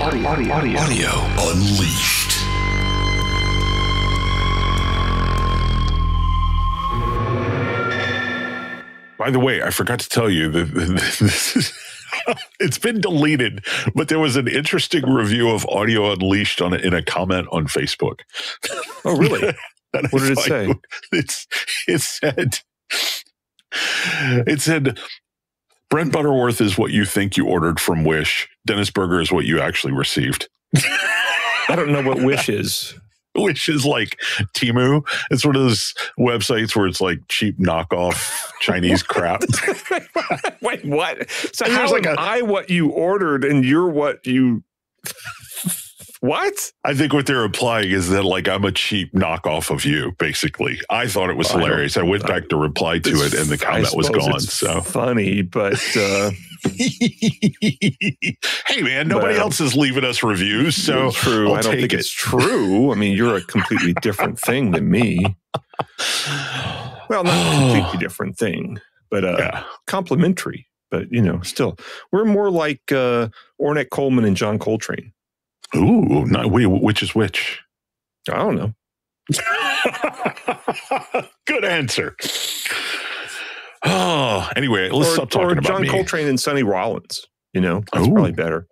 Audio Unleashed. By the way, I forgot to tell you that this is, it's been deleted, but there was an interesting review of Audio Unleashed in a comment on Facebook. Oh, really? What did it say? It said, Brent Butterworth is what you think you ordered from Wish. Dennis Berger is what you actually received. I don't know what Wish is. Wish is like Temu. It's one of those websites where it's like cheap knockoff Chinese crap. Wait, what? So how am I what you ordered and you're what you... What? I think what they're implying is that like I'm a cheap knockoff of you, basically. I thought it was hilarious. I went back to reply to it and the comment was gone. So funny, but hey man, nobody else is leaving us reviews, so true. I don't think it's true. I mean, you're a completely different thing than me. Well, not a completely different thing, but complimentary. But still, we're more like Ornette Coleman and John Coltrane. Ooh, wait, which is which? I don't know. Good answer. Oh, anyway, let's stop talking about me. John Coltrane and Sonny Rollins. That's probably better.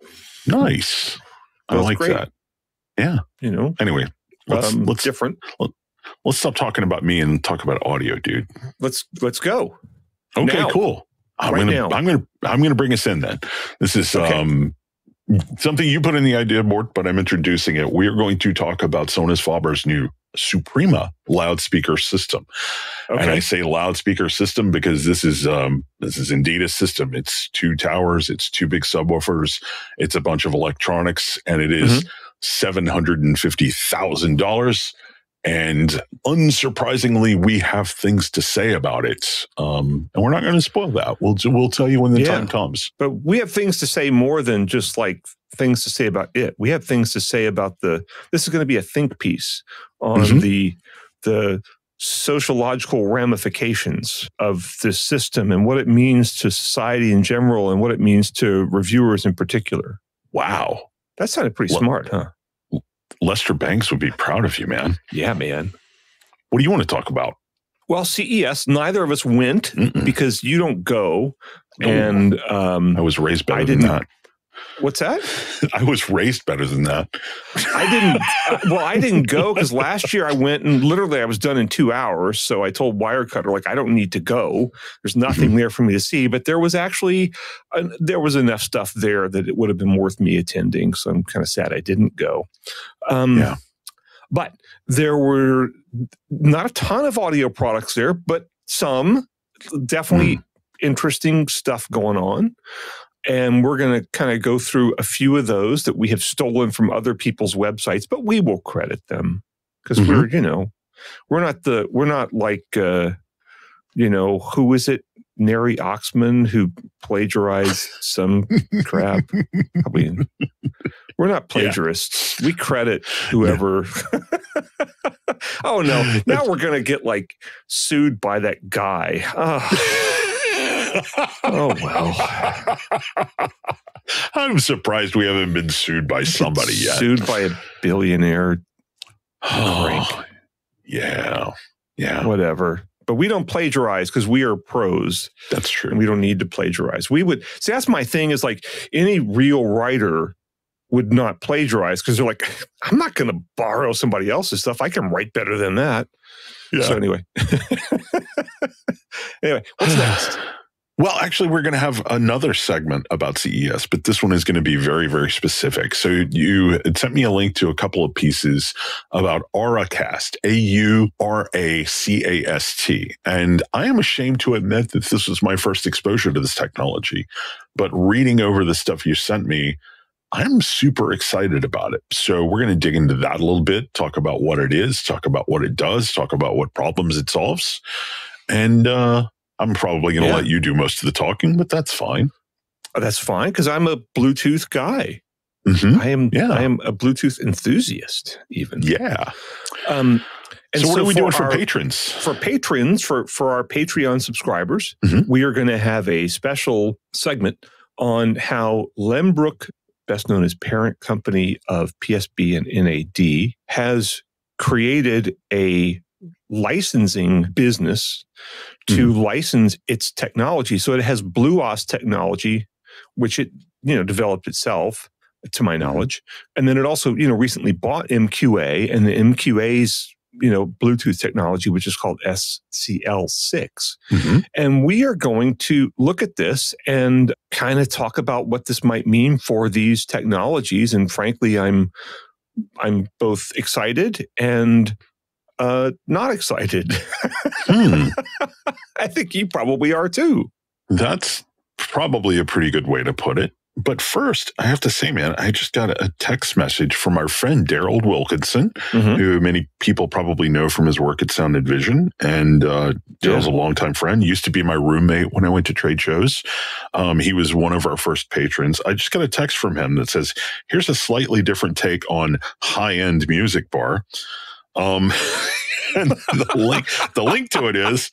Nice. I like that. Yeah. Anyway, let's different. Let's stop talking about me and talk about audio, dude. Let's go. Okay, now. Cool. I'm gonna bring us in then. This is something you put in the idea board, but I'm introducing it. We're going to talk about Sonos Faber's new Suprema loudspeaker system. Okay. And I say loudspeaker system because this is indeed a system. It's 2 towers, it's 2 big subwoofers, it's a bunch of electronics, and it is $750,000. And unsurprisingly, we have things to say about it. And we're not going to spoil that. We'll tell you when the time comes. But we have things to say more than just like things to say about it. We have things to say about this is going to be a think piece on the sociological ramifications of this system and what it means to society in general and what it means to reviewers in particular. Wow. That sounded pretty smart, huh? Lester Banks would be proud of you, man. Yeah, man. What do you want to talk about? Well, CES, neither of us went because you don't go. And I was raised better than that. What's that? I was raised better than that. I didn't go because last year I went and literally I was done in 2 hours. So I told Wirecutter, I don't need to go. There's nothing there for me to see. But there was actually, there was enough stuff there that it would have been worth me attending. So I'm kind of sad I didn't go. But there were not a ton of audio products there, but some definitely interesting stuff going on. And we're going to kind of go through a few of those that we have stolen from other people's websites, but we will credit them because we're not like, who is it? Neri Oxman who plagiarized some crap. We're not plagiarists. Yeah. We credit whoever. Oh no. Now we're going to get sued by that guy. Oh, well. I'm surprised we haven't been sued by somebody yet. Sued by a billionaire. Yeah. Whatever. But we don't plagiarize because we are pros. That's true. And we don't need to plagiarize. We would see. That's my thing. Is any real writer would not plagiarize because they're like, I'm not going to borrow somebody else's stuff. I can write better than that. Yeah. So anyway, what's next? Well, actually, we're going to have another segment about CES, but this one is going to be very, very specific. So you sent me a link to a couple of pieces about Auracast, Auracast. And I am ashamed to admit that this was my first exposure to this technology. But reading over the stuff you sent me, I'm super excited about it. So we're going to dig into that a little bit, talk about what it is, talk about what it does, talk about what problems it solves. And I'm probably going to let you do most of the talking, but that's fine. That's fine because I'm a Bluetooth guy. I am a Bluetooth enthusiast, even. Yeah. And so what are we doing for patrons? For patrons, for our Patreon subscribers, we are going to have a special segment on how Lembrook best known as parent company of PSB and NAD, has created a licensing business to license its technology. So it has BlueOS technology, which it developed itself, to my knowledge. And then it also recently bought MQA, and the MQA's Bluetooth technology, which is called SCL6. And we are going to look at this and kind of talk about what this might mean for these technologies. And frankly, I'm both excited and not excited. I think you probably are too. That's probably a pretty good way to put it. But first, I have to say, man, I just got a text message from our friend Darryl Wilkinson, who many people probably know from his work at Sound and Vision. And Darryl's a longtime friend, used to be my roommate when I went to trade shows. He was one of our first patrons. I just got a text from him that says, here's a slightly different take on high-end music bar. And the link to it is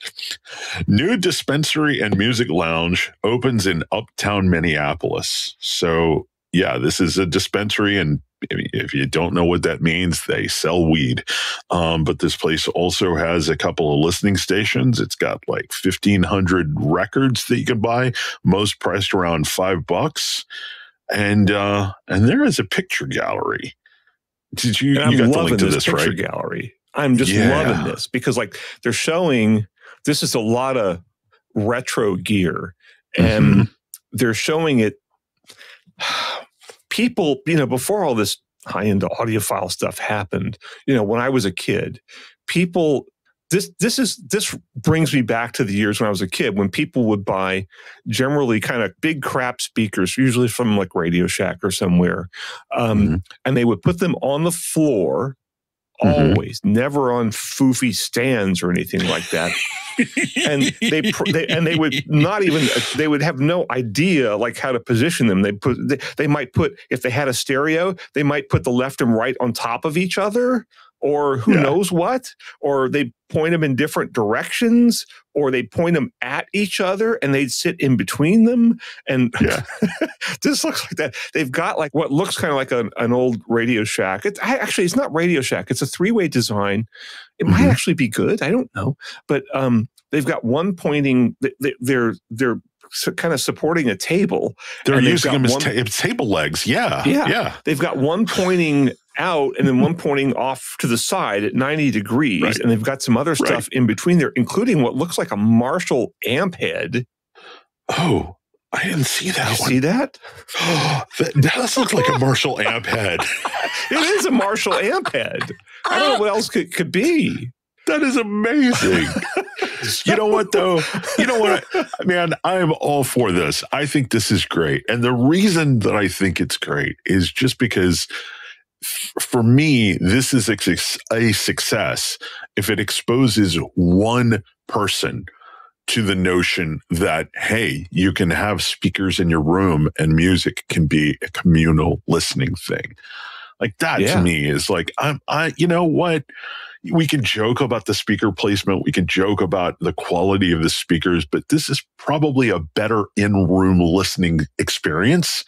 new dispensary and music lounge opens in uptown Minneapolis. So yeah, this is a dispensary, and if you don't know what that means, they sell weed. But this place also has a couple of listening stations. It's got like 1,500 records that you can buy, most priced around $5. And there is a picture gallery. Did you got the link to this, picture right? Gallery. I'm just loving this because they're showing, this is a lot of retro gear, and they're showing it. People, before all this high-end audiophile stuff happened, when I was a kid, people, this brings me back to the years when I was a kid, when people would buy generally kind of big crap speakers, usually from like Radio Shack or somewhere, and they would put them on the floor. Always, never on foofy stands or anything like that. And they would not even, they would have no idea like how to position them. They might put, if they had a stereo, they might put the left and right on top of each other, or who knows what, or they point them in different directions, or they point them at each other and they'd sit in between them. And this looks like that. They've got like what looks kind of like an old Radio Shack. It's not Radio Shack. It's a three-way design. It might actually be good. I don't know. But they've got one pointing, they're kind of supporting a table. They're using them as table legs. Yeah. They've got one pointing out and then one pointing off to the side at 90 degrees. And they've got some other stuff in between there, including what looks like a Marshall amp head. Oh, I didn't see that. See that? That does look like a Marshall amp head. It is a Marshall amp head. I don't know what else could be. That is amazing. You know what, though? You know what, man? I'm all for this. I think this is great. And the reason that I think it's great is just because for me, this is a success if it exposes one person to the notion that, hey, you can have speakers in your room and music can be a communal listening thing. Like that to me is like, you know what? We can joke about the speaker placement. We can joke about the quality of the speakers, but this is probably a better in-room listening experience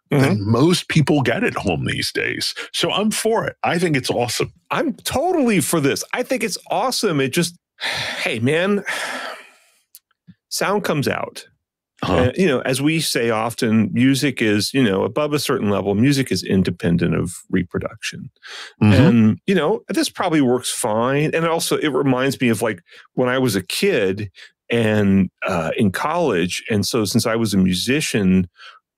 than most people get at home these days. So I'm for it. I think it's awesome. I'm totally for this. I think it's awesome. It just, hey, man, sound comes out. As we say often, music is, above a certain level, music is independent of reproduction. And, this probably works fine. And also it reminds me of like when I was a kid and in college. And so since I was a musician,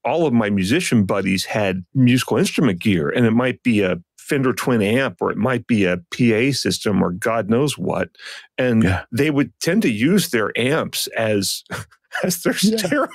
all of my musician buddies had musical instrument gear, and it might be a Fender Twin amp, or it might be a PA system, or God knows what. And they would tend to use their amps as their stereo.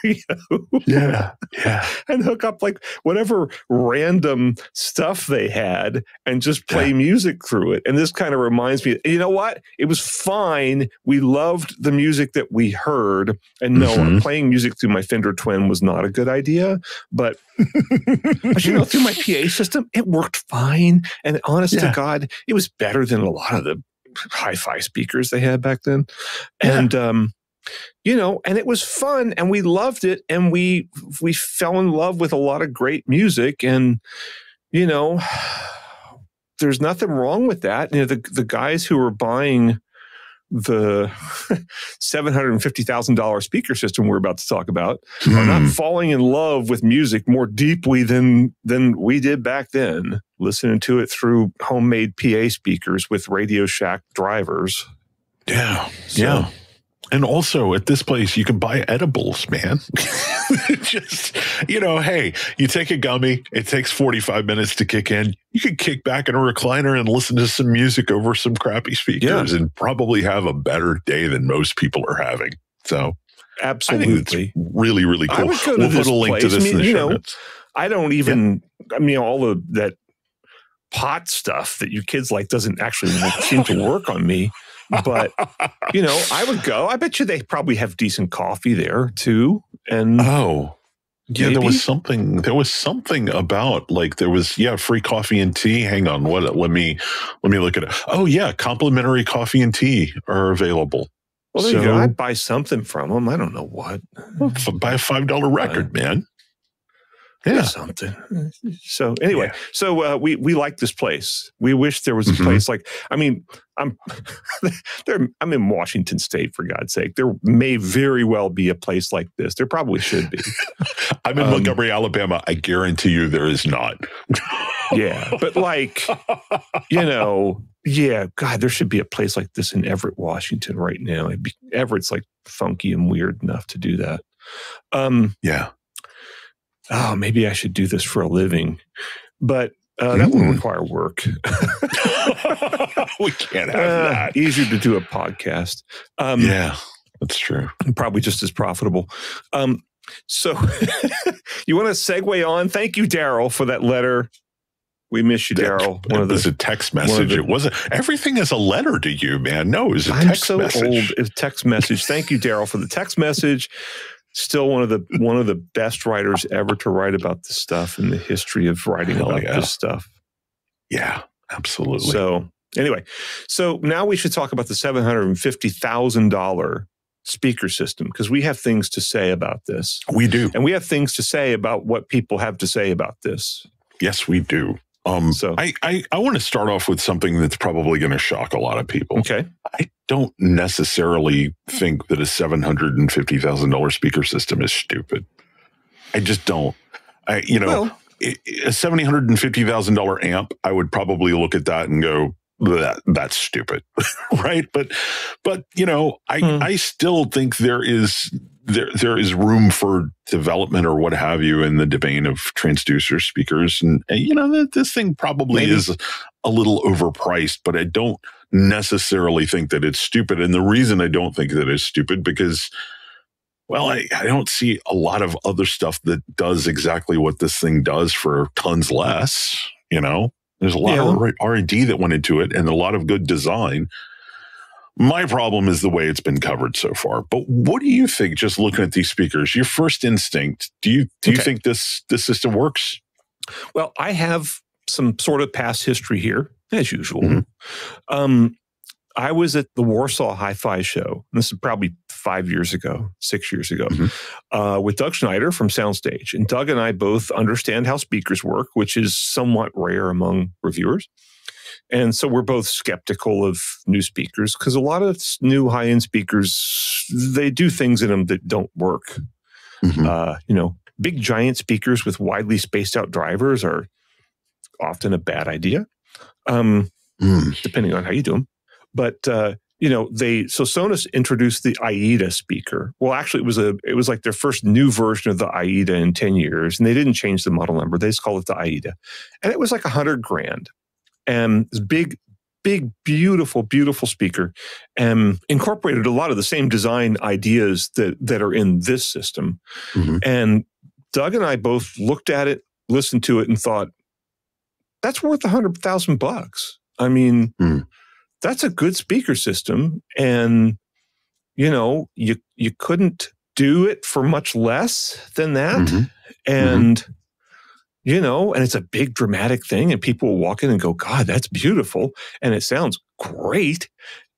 And hook up like whatever random stuff they had and just play music through it. And this kind of reminds me, you know what? It was fine. We loved the music that we heard. And no, playing music through my Fender Twin was not a good idea. But, through my PA system, it worked fine. And honest to God, it was better than a lot of the hi-fi speakers they had back then. And and it was fun and we loved it. And we fell in love with a lot of great music. And, there's nothing wrong with that. The guys who were buying the $750,000 speaker system we're about to talk about are not falling in love with music more deeply than we did back then, listening to it through homemade PA speakers with Radio Shack drivers. Yeah. Yeah. And also at this place, you can buy edibles, man. Just, hey, you take a gummy, it takes 45 minutes to kick in. You can kick back in a recliner and listen to some music over some crappy speakers and probably have a better day than most people are having. So absolutely. I think it's really, really cool. We'll put a link to this in the show notes. I don't even, all of that pot stuff that you kids like doesn't actually seem to work on me. But, I would go. I bet you they probably have decent coffee there too. And there was something about free coffee and tea. Hang on. Let me look at it. Oh yeah. Complimentary coffee and tea are available. Well, there you go. I'd buy something from them. I don't know what. Buy a $5 record, man. Yeah. Something. So anyway, we like this place. We wish there was a place I'm in Washington State, for God's sake. There may very well be a place like this. There probably should be. I'm in Montgomery, Alabama. I guarantee you there is not. Yeah. But God, there should be a place like this in Everett, Washington right now. Everett's funky and weird enough to do that. Yeah. Oh, maybe I should do this for a living, but that will require work. We can't have that. Easier to do a podcast. Yeah, that's true. And probably just as profitable. So you want to segue on? Thank you, Darryl, for that letter. We miss you, Darryl. It was a text message. It wasn't. Everything is a letter to you, man. No, it was a text message. I'm so old. It's a text message. Thank you, Darryl, for the text message. Still one of the best writers ever to write about this stuff in the history of writing about this stuff. Yeah, absolutely. So anyway, now we should talk about the $750,000 speaker system, because we have things to say about this. We do. And we have things to say about what people have to say about this. Yes, we do. I want to start off with something that's probably going to shock a lot of people. Okay. I don't necessarily think that a $750,000 speaker system is stupid. I just don't. A $750,000 amp, I would probably look at that and go, that's stupid, right? But I still think there is room for development or what have you in the domain of transducer speakers, and this thing probably is a little overpriced, but I don't necessarily think that it's stupid. And the reason I don't think that it's stupid because, well, I don't see a lot of other stuff that does exactly what this thing does for tons less. There's a lot of R&D that went into it and a lot of good design. My problem is the way it's been covered so far. But what do you think, just looking at these speakers, your first instinct, do you think this system works? Well, I have some sort of past history here, as usual. I was at the Warsaw Hi-Fi show. This is probably 6 years ago, with Doug Schneider from Soundstage. And Doug and I both understand how speakers work, which is somewhat rare among reviewers. And so we're both skeptical of new speakers because a lot of new high-end speakers, they do things in them that don't work. Big giant speakers with widely spaced out drivers are often a bad idea, depending on how you do them. But Sonos introduced the AIDA speaker. Well, actually, it was like their first new version of the AIDA in 10 years, and they didn't change the model number. They just call it the AIDA, and it was like $100,000. And this big, beautiful, beautiful speaker, and incorporated a lot of the same design ideas that are in this system. And Doug and I both looked at it, listened to it, and thought, that's worth $100,000. I mean, that's a good speaker system, and you couldn't do it for much less than that. And and it's a big dramatic thing, and people will walk in and go, God, that's beautiful, and it sounds great.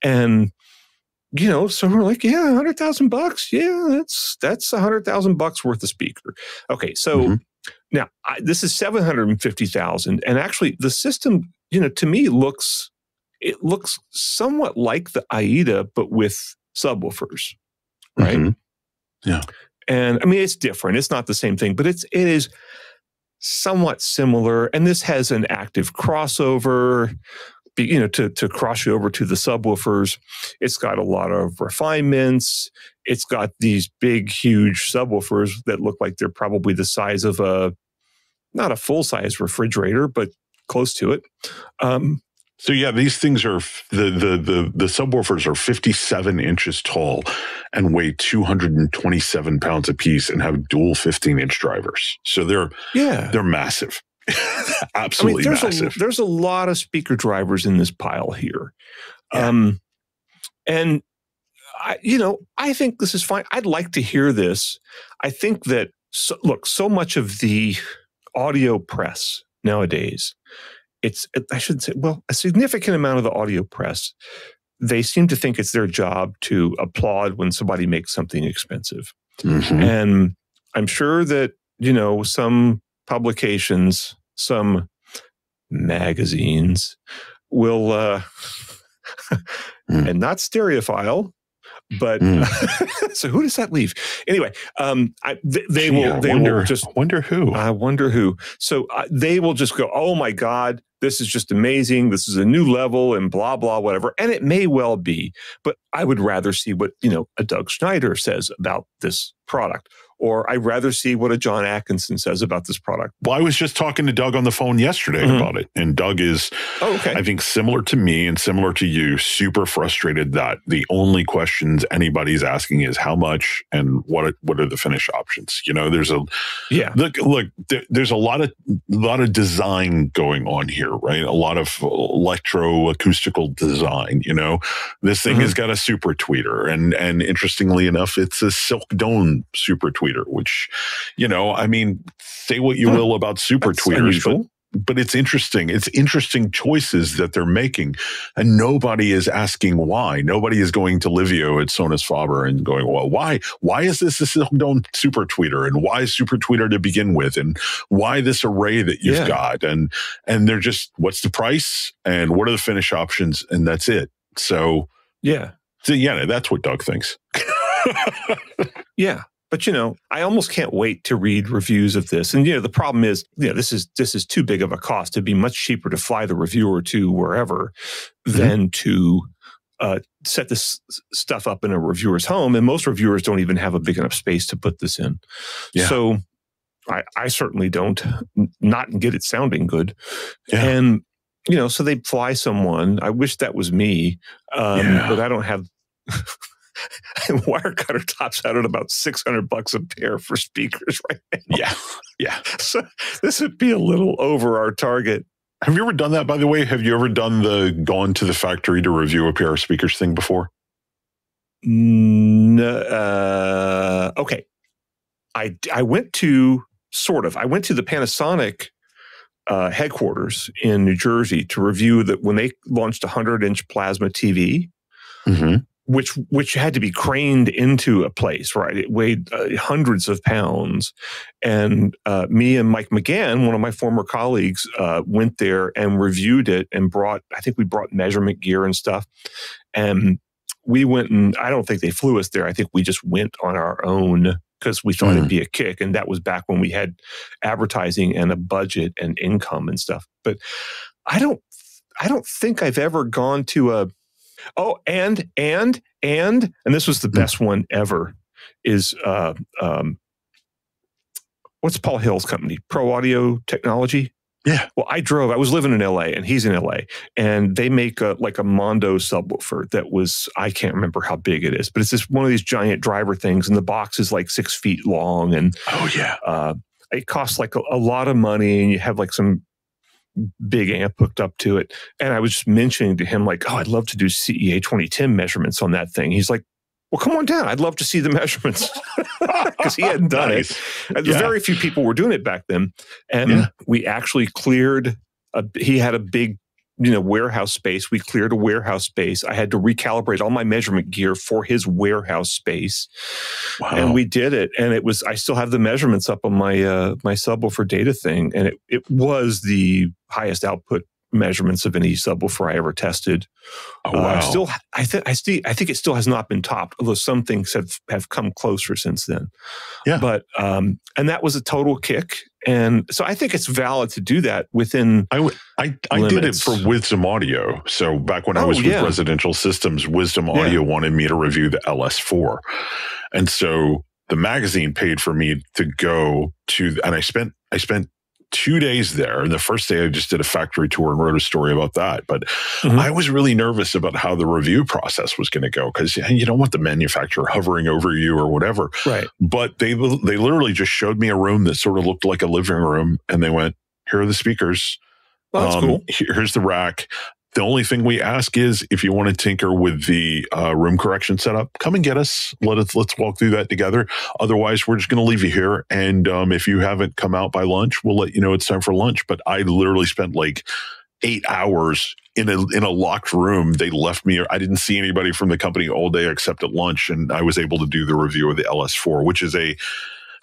And so we're like, yeah, $100,000. Yeah, that's $100,000 worth of speaker. Okay, so now this is $750,000, and actually the system, to me looks somewhat like the AIDA, but with subwoofers, right? Mm-hmm. Yeah, and I mean it's different. It's not the same thing, but it is somewhat similar. And this has an active crossover, to cross you over to the subwoofers. It's got a lot of refinements. It's got these big, huge subwoofers that look like they're probably the size of not a full-size refrigerator, but close to it. So yeah, these things are the subwoofers are 57 inches tall and weigh 227 pounds apiece and have dual 15-inch drivers. So they're massive. Absolutely massive. There's a lot of speaker drivers in this pile here. Yeah. And I think this is fine. I'd like to hear this. I think that so much of the audio press nowadays, I shouldn't say, a significant amount of the audio press, they seem to think it's their job to applaud when somebody makes something expensive. Mm-hmm. And I'm sure that, some publications, some magazines will, and not Stereophile, but so who does that leave? Anyway, they will just wonder who. I wonder who. So they will just go, oh my God, this is just amazing. This is a new level and blah, blah, whatever. And it may well be, but I would rather see what, a Doug Schneider says about this product. Or I'd rather see what a John Atkinson says about this product. Well, I was just talking to Doug on the phone yesterday about it. And Doug is, I think, similar to me and similar to you, super frustrated that the only questions anybody's asking is how much and what are the finish options. There's there's a lot of design going on here, right? A lot of electroacoustical design. This thing has got a super tweeter, and interestingly enough, it's a silk dome super tweeter. Which, say what you will about super tweeters, but it's interesting. It's interesting choices that they're making, and nobody is asking why. Nobody is going to Livio at Sonos Faber and going, well, why is this a silk dome super tweeter, and why super tweeter to begin with, and why this array that you've got, and they're just, what's the price and what are the finish options, and that's it. So that's what Doug thinks. Yeah. But, I almost can't wait to read reviews of this. And, the problem is, this is too big of a cost. It'd be much cheaper to fly the reviewer to wherever than to set this stuff up in a reviewer's home. And most reviewers don't even have a big enough space to put this in. Yeah. So I certainly don't, not get it sounding good. Yeah. And, so they'd fly someone. I wish that was me, but I don't have... And wire cutter tops out at about $600 a pair for speakers right now. Yeah. So this would be a little over our target. Have you ever done that, by the way? Have you ever done the gone to the factory to review a pair of speakers thing before? No. Okay. I went to the Panasonic headquarters in New Jersey to review that when they launched a 100-inch plasma TV. Mm-hmm. Which had to be craned into a place, right? It weighed hundreds of pounds. And me and Mike McGann, one of my former colleagues, went there and reviewed it and we brought measurement gear and stuff. And we went, and I don't think they flew us there. I think we just went on our own because we thought it'd be a kick. And that was back when we had advertising and a budget and income and stuff. But I don't think I've ever gone to a... Oh, and this was the best one ever is, what's Paul Hill's company? Pro Audio Technology? Yeah. Well, I was living in LA and he's in LA, and they make a Mondo subwoofer that was, I can't remember how big it is, but it's just one of these giant driver things, and the box is 6 feet long. And it costs a lot of money, and you have some big amp hooked up to it. And I was just mentioning to him, I'd love to do CEA 2010 measurements on that thing. He's like, well, come on down. I'd love to see the measurements, because he hadn't done it. Very few people were doing it back then. And we actually cleared he had a big warehouse space. We cleared a warehouse space. I had to recalibrate all my measurement gear for his warehouse space. Wow. And we did it. And I still have the measurements up on my subwoofer data thing. And it was the highest output measurements of any subwoofer I ever tested. Oh, wow. I think it still has not been topped, although some things have come closer since then. Yeah. But, and that was a total kick. And so I think it's valid to do that within I did it for Wisdom Audio. So back when I was with Residential Systems, Wisdom Audio wanted me to review the LS4. And so the magazine paid for me to go to, and I spent 2 days there. And the first day I just did a factory tour and wrote a story about that. But I was really nervous about how the review process was going to go, because you don't want the manufacturer hovering over you or whatever. Right. But they literally just showed me a room that sort of looked like a living room. And they went, here are the speakers. Well, that's cool. Here's the rack. The only thing we ask is, if you want to tinker with the room correction setup, come and get us. Let's walk through that together. Otherwise, we're just going to leave you here. And if you haven't come out by lunch, we'll let you know it's time for lunch. But I literally spent like 8 hours in a locked room. They left me. I didn't see anybody from the company all day except at lunch, and I was able to do the review of the LS4, which is a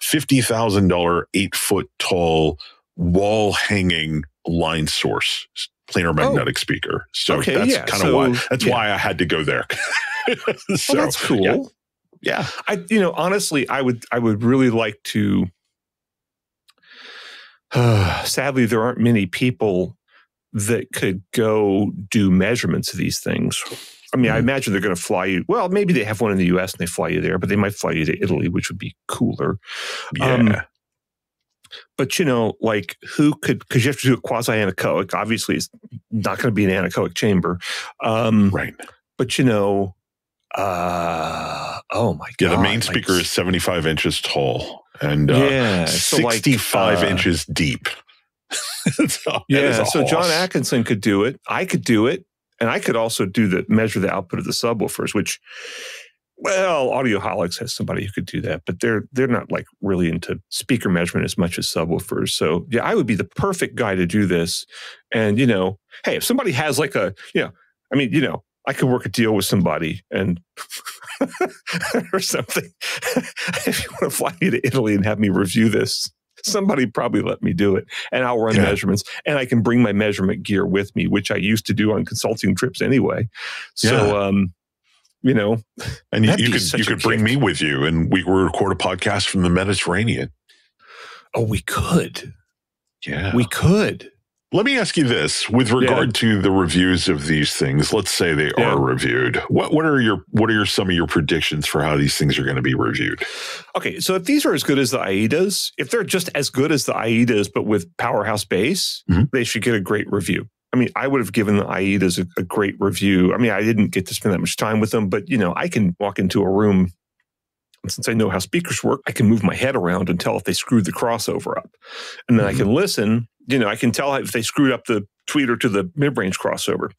$50,000, 8-foot tall, wall hanging line source planar magnetic speaker. So that's kind of why. That's why I had to go there. So that's cool. Yeah. Honestly, I would really like to. Sadly, there aren't many people that could go do measurements of these things. I mean, I imagine they're going to fly you. Well, maybe they have one in the US and they fly you there, but they might fly you to Italy, which would be cooler. Yeah. But, like, who could, because you have to do a quasi-anechoic. Obviously, it's not going to be an anechoic chamber. Right. But, oh my God. Yeah, the main speaker is 75 inches tall and 65 inches deep. So John Atkinson could do it. I could do it. And I could also measure the output of the subwoofers, which, well, Audioholics has somebody who could do that, but they're not like really into speaker measurement as much as subwoofers. So yeah, I would be the perfect guy to do this. And hey, if somebody has like I could work a deal with somebody and or something. If you want to fly me to Italy and have me review this, somebody probably let me do it, and I'll run measurements, and I can bring my measurement gear with me, which I used to do on consulting trips anyway. So, and you could bring me with you, and we would record a podcast from the Mediterranean. Oh, we could. Yeah, we could. Let me ask you this: with regard to the reviews of these things, let's say they are reviewed. What are some of your predictions for how these things are going to be reviewed? Okay, so if these are as good as the AIDAs, if they're just as good as the AIDAs but with powerhouse bass, they should get a great review. I mean, I would have given the AIDAs a great review. I mean, I didn't get to spend that much time with them, but I can walk into a room. And since I know how speakers work, I can move my head around and tell if they screwed the crossover up. And then I can listen. I can tell if they screwed up the tweeter to the mid-range crossover.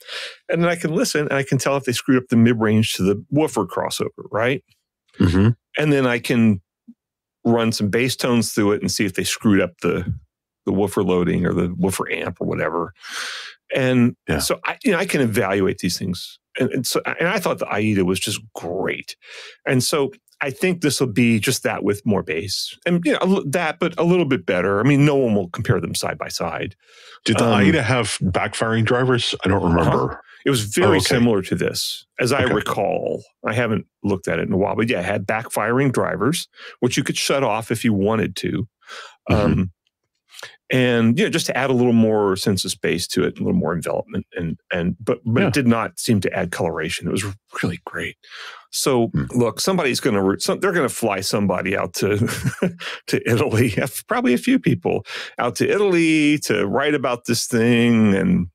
And then I can listen and I can tell if they screwed up the mid-range to the woofer crossover, right? Mm-hmm. And then I can run some bass tones through it and see if they screwed up the woofer loading or the woofer amp or whatever. And so I can evaluate these things. And I thought the AIDA was just great. And so I think this will be just that with more bass, and that, but a little bit better. I mean, no one will compare them side by side. Did the AIDA have backfiring drivers? I don't remember. It was very similar to this, as I recall. I haven't looked at it in a while, but it had backfiring drivers, which you could shut off if you wanted to. And just to add a little more sense of space to it, a little more envelopment, but it did not seem to add coloration. It was really great. So look, they're going to fly somebody out to to Italy, probably a few people out to Italy to write about this thing and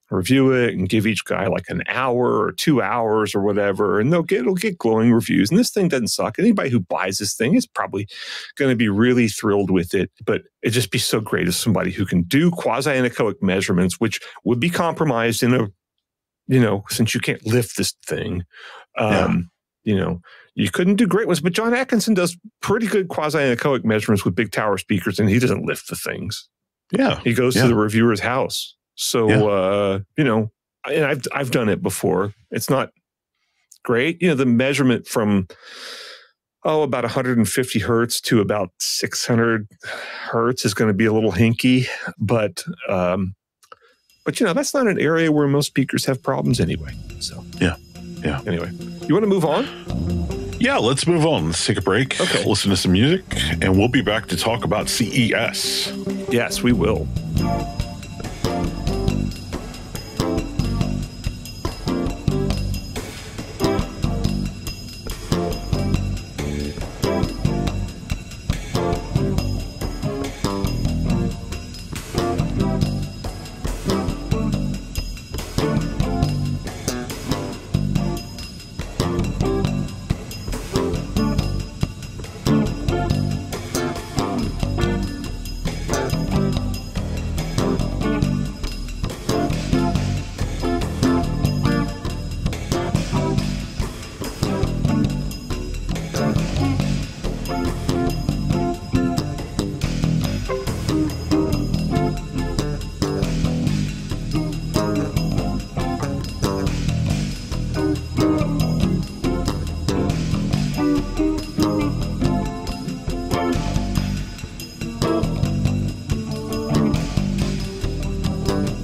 review it and give each guy like an hour or 2 hours or whatever, and it'll get glowing reviews. And this thing doesn't suck. Anybody who buys this thing is probably going to be really thrilled with it. But it'd just be so great as somebody who can do quasi-anechoic measurements, which would be compromised in since you can't lift this thing. You couldn't do great ones, but John Atkinson does pretty good quasi-anechoic measurements with big tower speakers, and he doesn't lift the things. Yeah. He goes to the reviewer's house. So, you know, and I've done it before. It's not great. You know, the measurement from, about 150 hertz to about 600 hertz is going to be a little hinky, but you know, that's not an area where most speakers have problems anyway. So yeah. Anyway, you want to move on? Yeah, let's move on. Let's take a break. Okay. Listen to some music, and we'll be back to talk about CES. Yes, we will.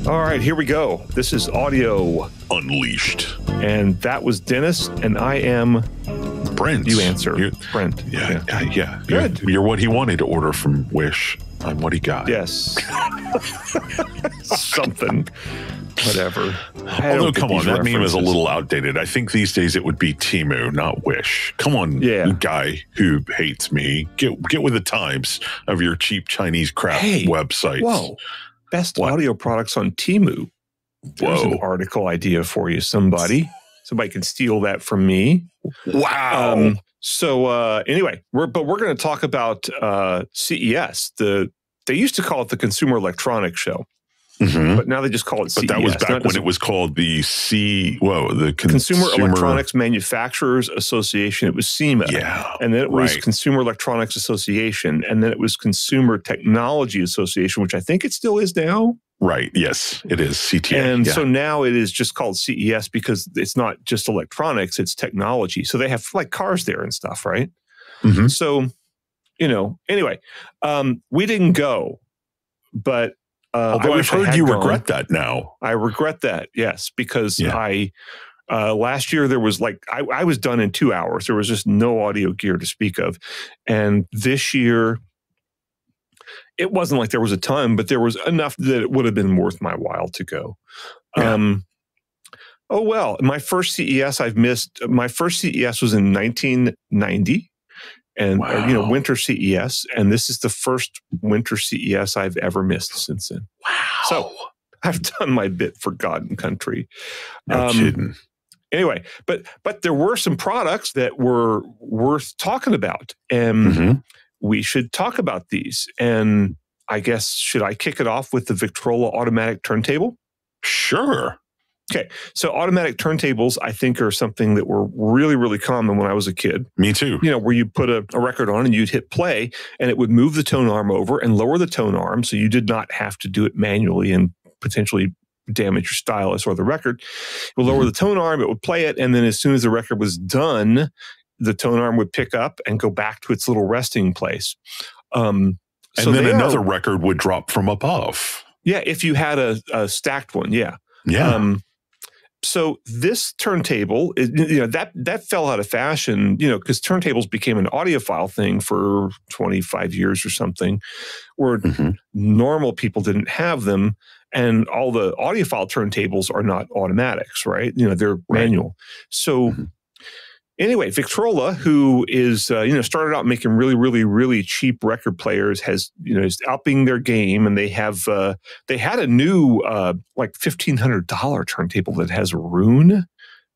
All right, here we go. This is Audio Unleashed. And that was Dennis, and I am Brent. You answer. You're, Brent. Yeah. Good. You're what he wanted to order from Wish. I'm what he got. Yes. Something. Whatever. Although, come on, that meme is a little outdated. I think these days it would be Temu, not Wish. Come on, guy who hates me. Get with the times of your cheap Chinese crap websites. Whoa. Best audio products on Temu. There's an article idea for you, somebody. Somebody can steal that from me. Wow. Anyway, we're going to talk about CES. They used to call it the Consumer Electronics Show, but now they just call it CES. But that was back when it was called the Consumer Electronics Manufacturers Association. It was SEMA. Yeah. And then it was Consumer Electronics Association. And then it was Consumer Technology Association, which I think it still is now. Right. Yes, it is. CTA. And so now it is just called CES because it's not just electronics, it's technology. So they have like cars there and stuff, right? Mm-hmm. So, you know, anyway, we didn't go, but although I've heard you regret that now. I regret that, yes, because last year there was I was done in 2 hours. There was just no audio gear to speak of. And this year, it wasn't like there was a ton, but there was enough that it would have been worth my while to go. Yeah. My first CES I've missed. My first CES was in 1990, and winter CES, and this is the first winter CES I've ever missed since then. Wow! So I've done my bit for God and country. No kidding. Anyway, but there were some products that were worth talking about, and we should talk about these. And I guess, should I kick it off with the Victrola automatic turntable? Sure. Okay. So automatic turntables, I think, are something that were really, really common when I was a kid. Me too. You know, where you put a record on and you'd hit play and it would move the tone arm over and lower the tone arm. So you did not have to do it manually and potentially damage your stylus or the record. It would lower the tone arm, it would play it. And then as soon as the record was done, the tone arm would pick up and go back to its little resting place. And then another record would drop from above. Yeah, if you had a stacked one, yeah. Yeah. So this turntable, that fell out of fashion, because turntables became an audiophile thing for 25 years or something, where normal people didn't have them. And all the audiophile turntables are not automatics, right? They're manual. So anyway, Victrola, who is, started out making really, really, really cheap record players, is upping their game. And they had a new, $1,500 turntable that has Rune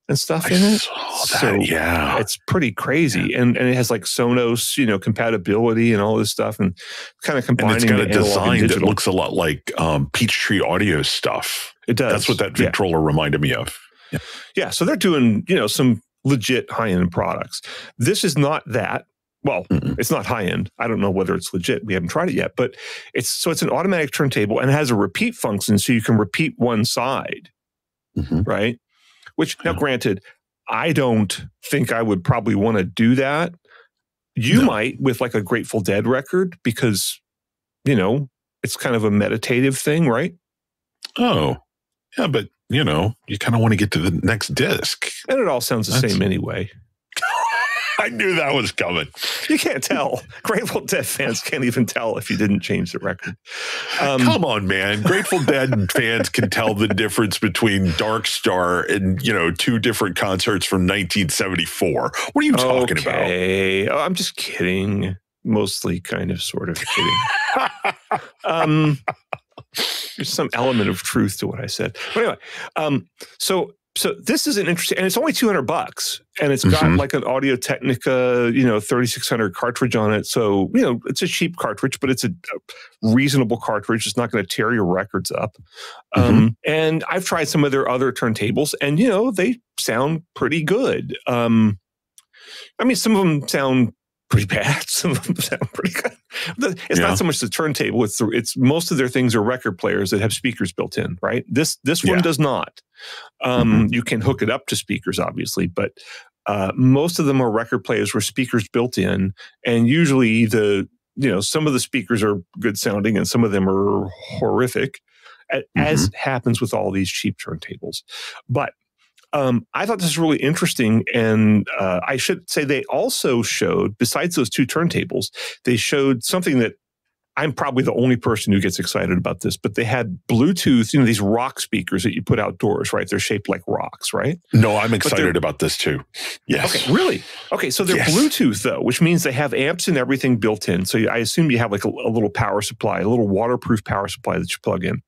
and stuff in it. It's pretty crazy. Yeah. And it has like Sonos, compatibility and all this stuff, and kind of combining. And it's got a design that looks a lot like Peachtree Audio stuff. It does. That's what that Victrola reminded me of. Yeah. So they're doing, some legit high-end products. This is not that. Well, it's not high end. I don't know whether it's legit. We haven't tried it yet, but it's an automatic turntable and it has a repeat function, so you can repeat one side, right? Which now, granted, I don't think I would probably want to do that. You might with like a Grateful Dead record because, you know, it's kind of a meditative thing, right? Oh, yeah, but you know, you kind of want to get to the next disc. And it all sounds the same anyway. I knew that was coming. You can't tell. Grateful Dead fans can't even tell if you didn't change the record. Come on, man. Grateful Dead fans can tell the difference between Dark Star and, you know, two different concerts from 1974. What are you talking about? Oh, I'm just kidding. Mostly kind of sort of kidding. There's some element of truth to what I said. But anyway, so this is an interesting, and it's only $200, and it's got like an Audio Technica, you know, 3600 cartridge on it. So, you know, it's a cheap cartridge, but it's a reasonable cartridge. It's not going to tear your records up. And I've tried some of their other turntables, and, you know, they sound pretty good. I mean, some of them sound pretty bad. Some of them sound pretty good. It's not so much the turntable. It's most of their things are record players that have speakers built in, right? This one does not. You can hook it up to speakers, obviously, but most of them are record players with speakers built in, and usually some of the speakers are good sounding and some of them are horrific, as happens with all these cheap turntables. But I thought this was really interesting, and I should say they also showed, besides those two turntables, they showed something that I'm probably the only person who gets excited about this, but they had Bluetooth, you know, these rock speakers that you put outdoors, right? They're shaped like rocks, right? No, I'm excited about this too. Yes. Okay, really? Okay, so they're Bluetooth though, which means they have amps and everything built in. So I assume you have like a little power supply, a little waterproof power supply that you plug in.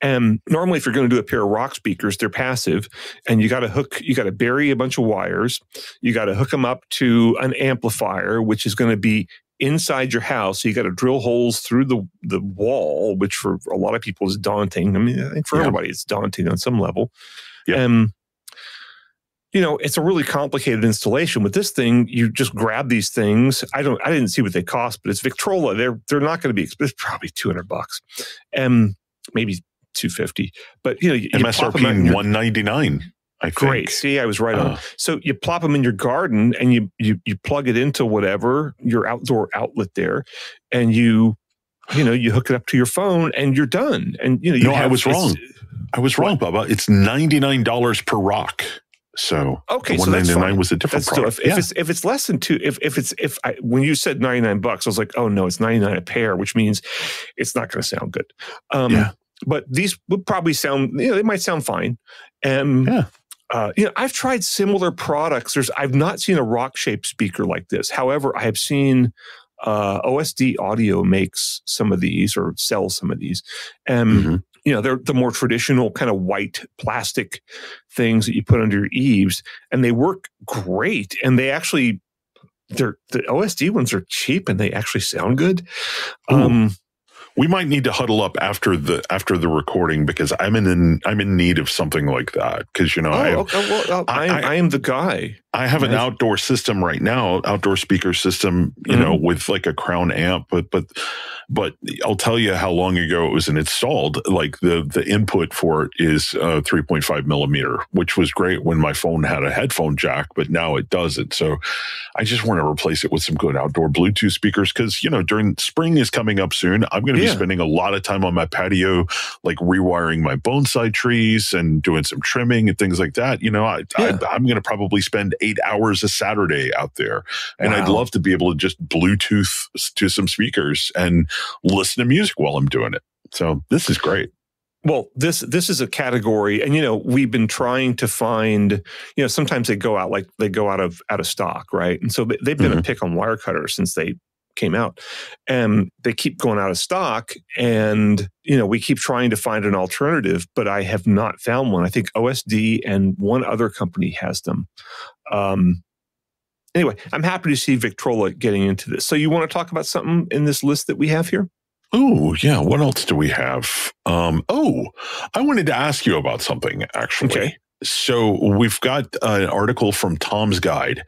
And normally if you're going to do a pair of rock speakers, they're passive, and you got to bury a bunch of wires. You got to hook them up to an amplifier, which is going to be inside your house. So you got to drill holes through the wall, which for a lot of people is daunting. I mean, I think for everybody it's daunting on some level. You know, it's a really complicated installation. With this thing, you just grab these things. I didn't see what they cost, but it's Victrola. They're not going to be expensive. Probably $200, and maybe $250. But you know, MSRP $199. Great. See, I was right on. So you plop them in your garden, and you plug it into whatever your outdoor outlet there, and you hook it up to your phone, and you're done. And I was wrong. I was wrong, Bubba. It's $99 per rock. So okay, so $199 was a different product. If it's less than two, when you said $99, I was like, oh no, it's $99 a pair, which means it's not going to sound good. But these would probably sound, they might sound fine. I've tried similar products. I've not seen a rock-shaped speaker like this. However, I have seen OSD Audio makes some of these or sells some of these. They're the more traditional kind of white plastic things that you put under your eaves, and they work great. And they actually, the OSD ones are cheap and they actually sound good. We might need to huddle up after the recording because I'm in need of something like that because I am the guy. I have an outdoor system right now, outdoor speaker system, with like a Crown amp, but I'll tell you how long ago it was installed. Like the input for it is 3.5 millimeter, which was great when my phone had a headphone jack, but now it doesn't. So I just want to replace it with some good outdoor Bluetooth speakers because during spring is coming up soon. I'm going to be spending a lot of time on my patio, like rewiring my bonsai trees and doing some trimming and things like that. I'm going to probably spend 8 hours a Saturday out there. And I'd love to be able to just Bluetooth to some speakers and listen to music while I'm doing it. So this is great. Well, this is a category, and we've been trying to find. Sometimes they go out of stock, right? And so they've been a pick on Wirecutter since they came out, and they keep going out of stock. And we keep trying to find an alternative, but I have not found one. I think OSD and one other company has them. Anyway, I'm happy to see Victrola getting into this. So you want to talk about something in this list that we have here? Oh, yeah. What else do we have? I wanted to ask you about something, actually. Okay. So we've got an article from Tom's Guide.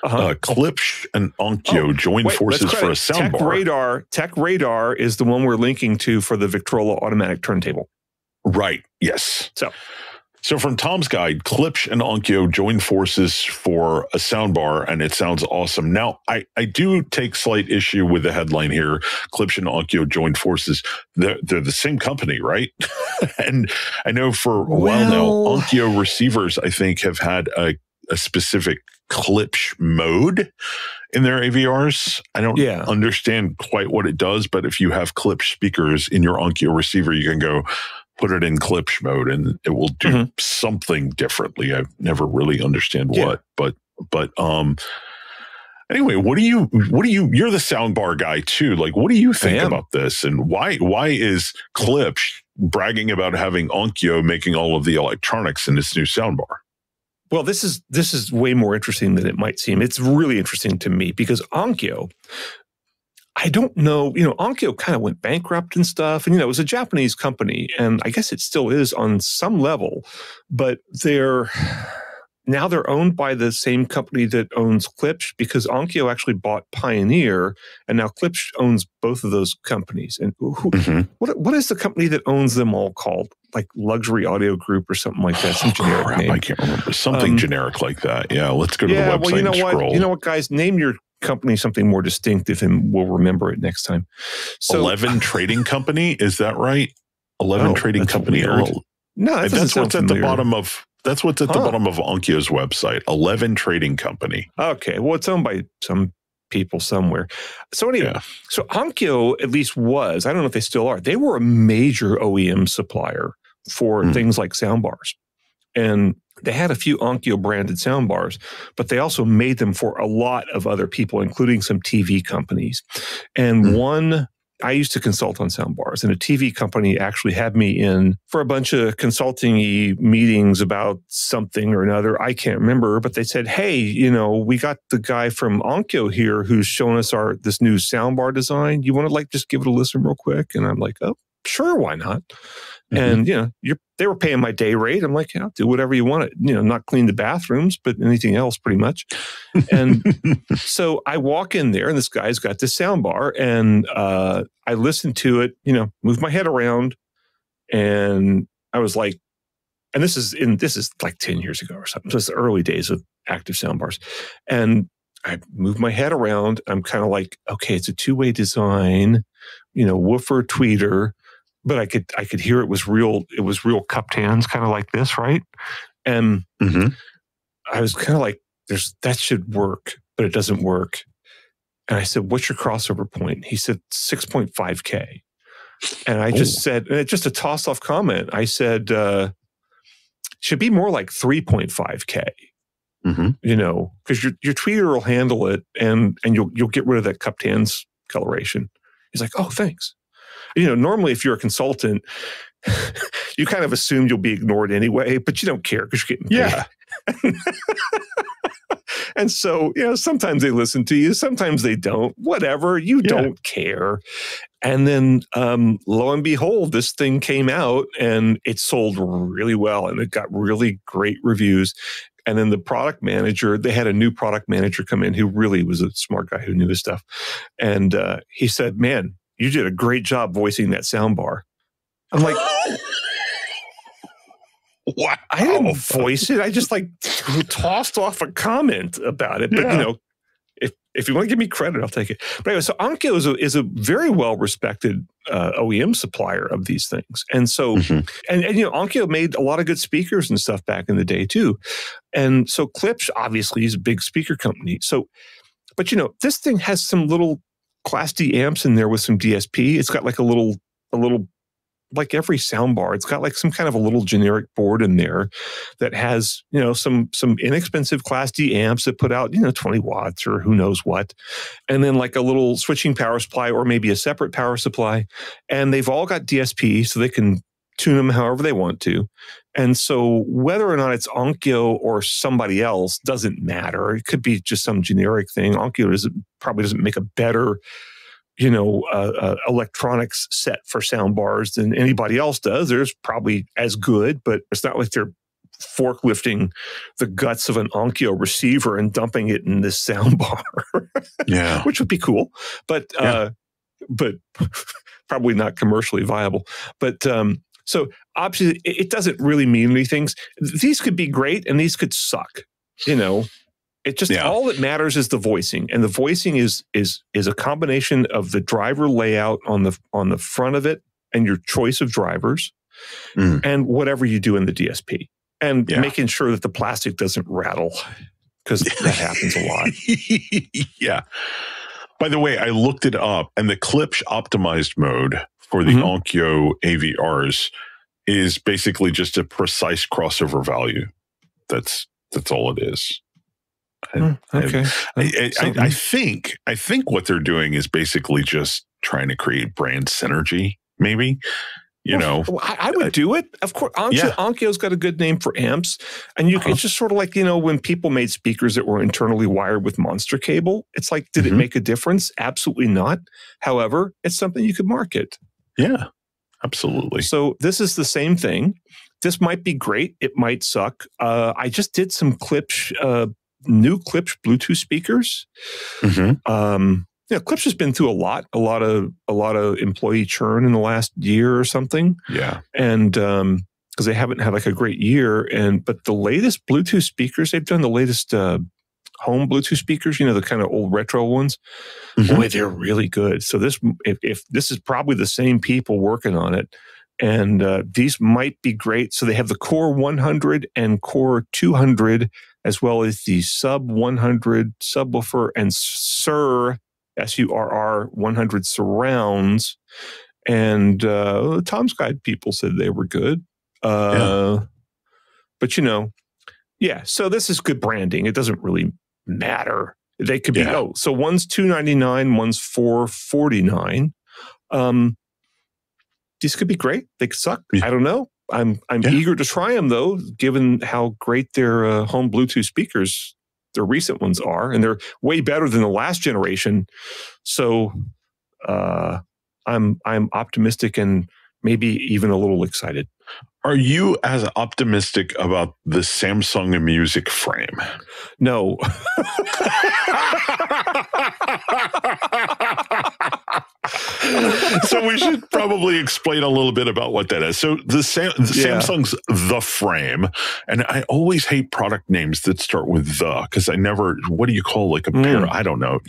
Klipsch and Onkyo join forces for a soundbar. Tech Radar is the one we're linking to for the Victrola automatic turntable. Right. Yes. So from Tom's Guide, Klipsch and Onkyo join forces for a soundbar, and it sounds awesome. Now, I do take slight issue with the headline here. Klipsch and Onkyo joined forces. They're the same company, right? And I know for a while now, Onkyo receivers, I think, have had a specific Klipsch mode in their AVRs. I don't understand quite what it does, but if you have Klipsch speakers in your Onkyo receiver, you can go put it in Klipsch mode and it will do something differently. I've never really understand what, but anyway, what do you, you're the soundbar guy too. Like, what do you think about this? And why is Klipsch bragging about having Onkyo making all of the electronics in this new soundbar? Well, this is way more interesting than it might seem. It's really interesting to me because Onkyo, I don't know, Onkyo kind of went bankrupt and stuff. And, it was a Japanese company, and I guess it still is on some level, but they're owned by the same company that owns Klipsch, because Onkyo actually bought Pioneer, and now Klipsch owns both of those companies. And what is the company that owns them all called? Like Luxury Audio Group or something like that. Some generic name. I can't remember. Something generic like that. Yeah, let's go to the website and scroll. You know what, guys? Name your company something more distinctive and we'll remember it next time. So 11 Trading Company, is that right? 11 Trading Company. No, that's what's at the bottom of Onkyo's website. 11 Trading Company. Okay, well, it's owned by some people somewhere. So anyway, so Onkyo at least was, I don't know if they still are, they were a major OEM supplier for things like soundbars. And they had a few Onkyo branded soundbars, but they also made them for a lot of other people, including some TV companies. And I used to consult on soundbars, and a TV company actually had me in for a bunch of consulting-y meetings about something or another. I can't remember, but they said, hey, we got the guy from Onkyo here who's showing us this new soundbar design. You want to just give it a listen real quick? And I'm like, oh, sure, why not? And, they were paying my day rate. I'm like, yeah, do whatever you want. Not clean the bathrooms, but anything else pretty much. And so I walk in there and this guy's got this soundbar and I listened to it, moved my head around, and I was like, and this is like 10 years ago or something. So it's the early days of active soundbars. And I moved my head around. I'm kind of like, okay, it's a two-way design, woofer, tweeter. But I could hear it was real cupped hands, kind of like this, right? And I was kind of like, that should work, but it doesn't work. And I said, what's your crossover point? He said 6.5K. And I just said, just a toss-off comment, I said, should be more like 3.5K. Because your tweeter will handle it and you'll get rid of that cupped hands coloration. He's like, oh, thanks. Normally if you're a consultant, you kind of assume you'll be ignored anyway, but you don't care because you're getting paid. And so, sometimes they listen to you, sometimes they don't, whatever, you don't care. And then lo and behold, this thing came out and it sold really well and it got really great reviews. And then the product manager, they had a new product manager come in who really was a smart guy who knew his stuff. And he said, man, you did a great job voicing that soundbar. I'm like, wow. I didn't voice it. I just tossed off a comment about it. But, if you want to give me credit, I'll take it. But anyway, so Onkyo is a very well-respected OEM supplier of these things. And so, and Onkyo made a lot of good speakers and stuff back in the day too. And so Klipsch obviously is a big speaker company. So, but this thing has some little Class D amps in there with some DSP. It's got a little, like every soundbar, it's got some kind of a little generic board in there that has, some inexpensive Class D amps that put out, 20 watts or who knows what. And then a little switching power supply or maybe a separate power supply. And they've all got DSP so they can tune them however they want to. And so whether or not it's Onkyo or somebody else doesn't matter. It could be just some generic thing. Onkyo probably doesn't make a better, electronics set for sound bars than anybody else does. There's probably as good, but it's not like they're forklifting the guts of an Onkyo receiver and dumping it in this soundbar. Yeah. Which would be cool, but probably not commercially viable. But so obviously it doesn't really mean anything. These could be great and these could suck. It just all that matters is the voicing, and the voicing is a combination of the driver layout on the front of it and your choice of drivers, and whatever you do in the DSP, and making sure that the plastic doesn't rattle, because that happens a lot. Yeah. By the way, I looked it up, and the Klipsch optimized mode for the Onkyo AVRs is basically just a precise crossover value. That's all it is. Okay. I think what they're doing is basically just trying to create brand synergy, maybe. I would do it. Of course, Onkyo's got a good name for amps, and it's just sort of like, when people made speakers that were internally wired with monster cable. It's like, did it make a difference? Absolutely not. However, it's something you could market. Yeah, absolutely. So this is the same thing. This might be great. It might suck. I just did some new Klipsch Bluetooth speakers. Klipsch has been through a lot of employee churn in the last year or something. Yeah, and because they haven't had like a great year, but the latest Bluetooth speakers they've done, the latest home Bluetooth speakers, the kind of old retro ones, boy, they're really good. So if this is probably the same people working on it, and these might be great. So they have the Core 100 and Core 200, as well as the Sub 100 subwoofer and SURR SURR 100 surrounds, and Tom's Guide people said they were good. But so this is good branding. It doesn't really matter. They could be so one's $299, one's $449. These could be great. They could suck. I don't know. I'm eager to try them though, given how great their home Bluetooth speakers, their recent ones, are, and they're way better than the last generation. So I'm optimistic and maybe even a little excited. Are you as optimistic about the Samsung Music Frame? No. So we should probably explain a little bit about what that is. So Samsung's The Frame, and I always hate product names that start with the, because what do you call like a pair? I don't know.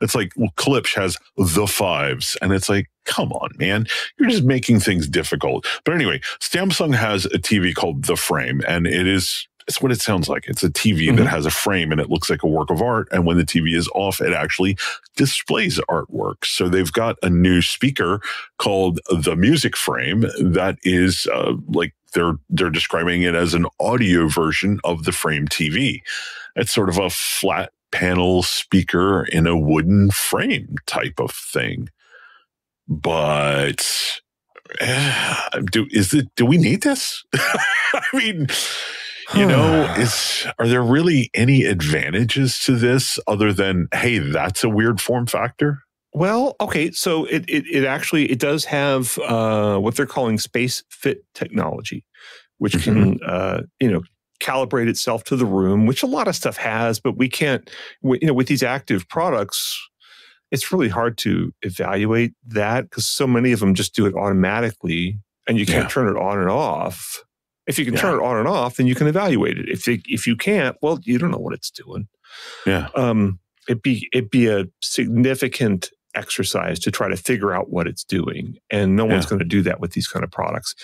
It's like, Klipsch has the Fives, and it's like, come on, man, you're just making things difficult. But anyway, Samsung has a TV called The Frame, and it's what it sounds like. It's a TV that has a frame, and it looks like a work of art. And when the TV is off, it actually displays artwork. So they've got a new speaker called the Music Frame that is like they're describing it as an audio version of the Frame TV. It's sort of a flat panel speaker in a wooden frame type of thing. But do we need this? I mean, are there really any advantages to this other than, hey, that's a weird form factor? Well, okay, so it actually does have what they're calling space fit technology, which can calibrate itself to the room, which a lot of stuff has, but we can't. With these active products, it's really hard to evaluate that because so many of them just do it automatically, and you can't turn it on and off. If you can turn it on and off, then you can evaluate it. If you can't, well, you don't know what it's doing. Yeah. It'd be a significant exercise to try to figure out what it's doing, and no one's going to do that with these kind of products.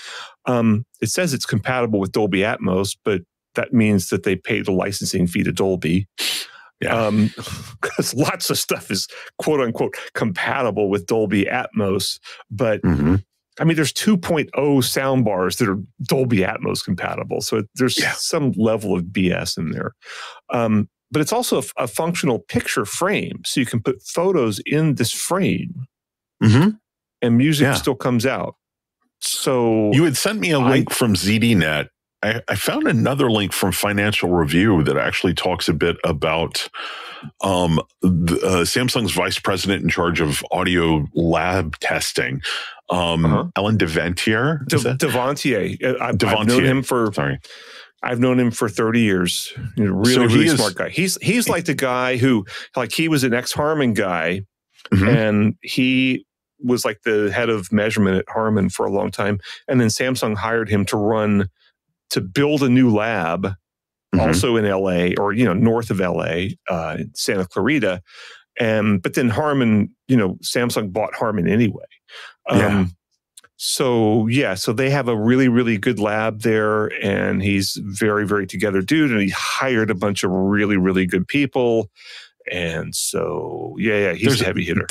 It says it's compatible with Dolby Atmos, but that means that they pay the licensing fee to Dolby. Yeah. Because lots of stuff is quote unquote compatible with Dolby Atmos, but I mean, there's 2.0 sound bars that are Dolby Atmos compatible. So there's some level of BS in there. But it's also a functional picture frame. So you can put photos in this frame and music still comes out. So you had sent me a link from ZDNet. I found another link from Financial Review that actually talks a bit about Samsung's vice president in charge of audio lab testing, Ellen Devantier. Devantier. I've known him for. Sorry. I've known him for 30 years. He's a really smart guy. He's like the guy who, like, he was an ex-Harman guy, and he was like the head of measurement at Harman for a long time. And then Samsung hired him to build a new lab, also in LA, or, north of LA, in Santa Clarita. But then Harman, Samsung bought Harman anyway. So they have a really, really good lab there, and he's very, very together dude, and he hired a bunch of really, really good people. And so, he's a heavy hitter.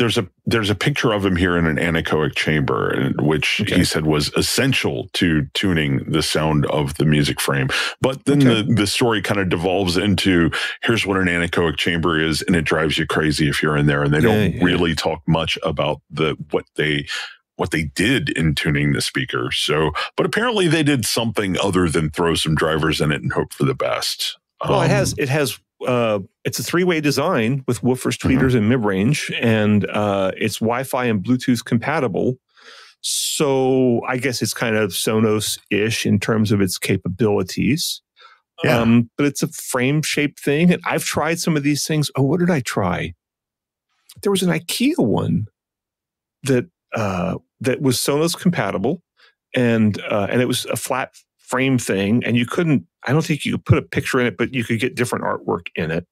There's a picture of him here in an anechoic chamber, which he said was essential to tuning the sound of the music frame. But then the story kind of devolves into, here's what an anechoic chamber is, and it drives you crazy if you're in there. And they don't really talk much about what they did in tuning the speaker. So, but apparently they did something other than throw some drivers in it and hope for the best. Well, it's a 3-way design with woofers, tweeters, and mid-range, and it's Wi-Fi and Bluetooth compatible. So I guess it's kind of Sonos-ish in terms of its capabilities. But it's a frame-shaped thing, and I've tried some of these things. Oh, what did I try? There was an IKEA one that was Sonos compatible, and it was a flat frame thing, and I don't think you could put a picture in it, but you could get different artwork in it.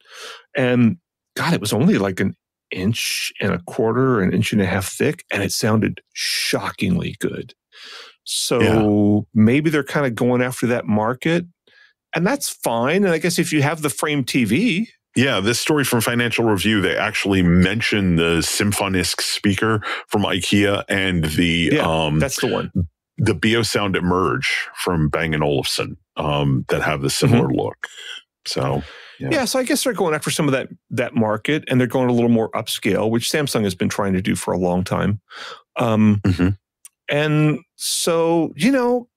And God, it was only like 1.25 inches, an 1.5 inches thick, and it sounded shockingly good. So maybe they're kind of going after that market, and that's fine. And I guess if you have the frame TV. Yeah, this story from Financial Review, they actually mention the Symfonisk speaker from IKEA and that's the one. The Biosound Emerge from Bang & Olufsen that have the similar look. So, so I guess they're going after some of that market, and they're going a little more upscale, which Samsung has been trying to do for a long time. And so,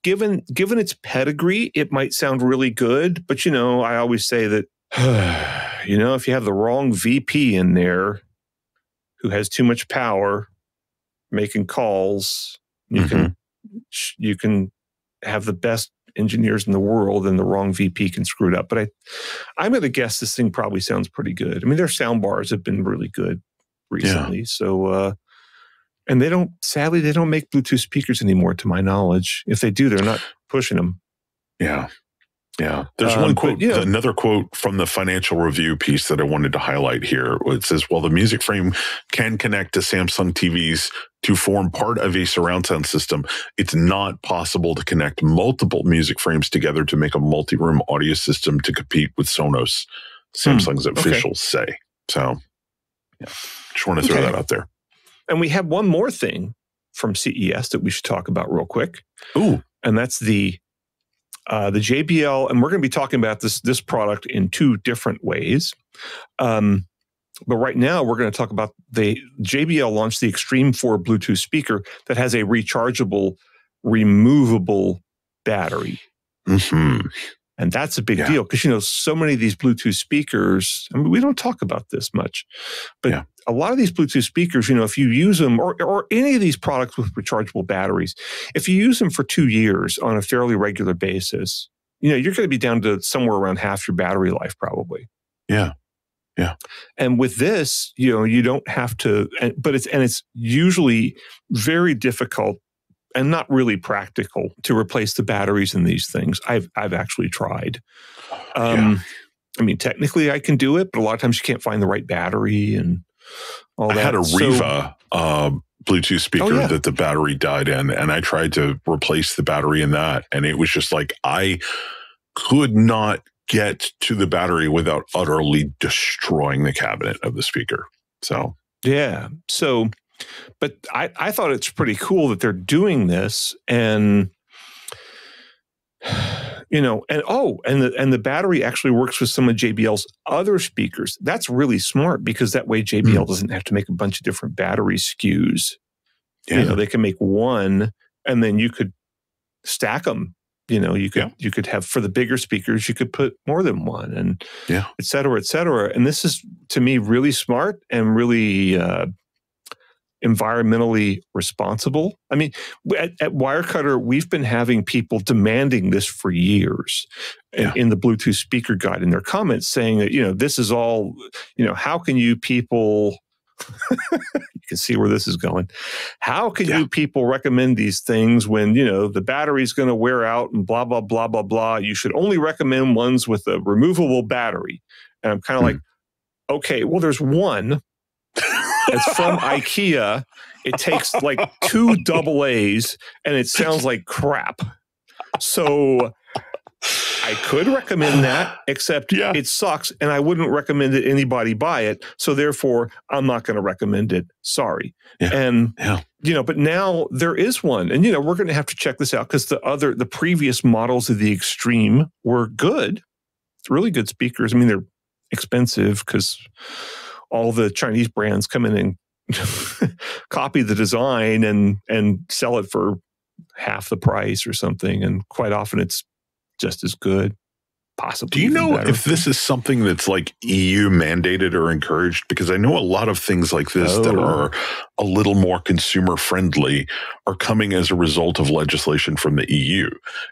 given its pedigree, it might sound really good. But, I always say that, if you have the wrong VP in there who has too much power making calls, you can have the best engineers in the world, and the wrong VP can screw it up. But I'm going to guess this thing probably sounds pretty good. I mean, their sound bars have been really good recently. So, and sadly, they don't make Bluetooth speakers anymore, to my knowledge. If they do, they're not pushing them. Yeah. Yeah. There's one quote, another quote from the Financial Review piece that I wanted to highlight here. It says, while the music frame can connect to Samsung TVs to form part of a surround sound system, it's not possible to connect multiple music frames together to make a multi-room audio system to compete with Sonos, Samsung's officials say. So, just want to throw that out there. And we have one more thing from CES that we should talk about real quick. Ooh. And that's the JBL, and we're going to be talking about this product in 2 different ways. But right now, we're going to talk about the JBL launched the Extreme 4 Bluetooth speaker that has a rechargeable, removable battery. And that's a big deal because, so many of these Bluetooth speakers, I mean, we don't talk about this much, but a lot of these Bluetooth speakers, if you use them, or any of these products with rechargeable batteries, if you use them for 2 years on a fairly regular basis, you're going to be down to somewhere around half your battery life probably. Yeah. And with this, you don't have to, but it's usually very difficult and not really practical to replace the batteries in these things. I've actually tried. I mean, technically I can do it, but a lot of times you can't find the right battery and all that. I had a Riva Bluetooth speaker that the battery died in, and I tried to replace the battery in that, and it was just like I could not get to the battery without utterly destroying the cabinet of the speaker. So but I thought it's pretty cool that they're doing this, and the battery actually works with some of JBL's other speakers. That's really smart because that way JBL doesn't have to make a bunch of different battery SKUs. They can make one, and then you could stack them. You could have, for the bigger speakers, you could put more than one, and et cetera, et cetera. And this is, to me, really smart and really environmentally responsible. I mean, at Wirecutter, we've been having people demanding this for years in the Bluetooth speaker guide, in their comments saying that, this is all, how can you people, you can see where this is going. How can you people recommend these things when, the battery's going to wear out and blah, blah, blah, blah, blah. You should only recommend ones with a removable battery. And I'm kind of like, okay, well, there's one. It's from IKEA. It takes like 2 AA's and it sounds like crap. So I could recommend that, except it sucks and I wouldn't recommend that anybody buy it. So therefore, I'm not going to recommend it. Sorry. And, but now there is one. And, we're going to have to check this out because the previous models of the Extreme were good. It's really good speakers. I mean, they're expensive because all the Chinese brands come in and copy the design and sell it for half the price or something. And quite often it's just as good, possibly. Do you know better. if this is something that's like EU mandated or encouraged? Because I know a lot of things like this that are a little more consumer friendly are coming as a result of legislation from the EU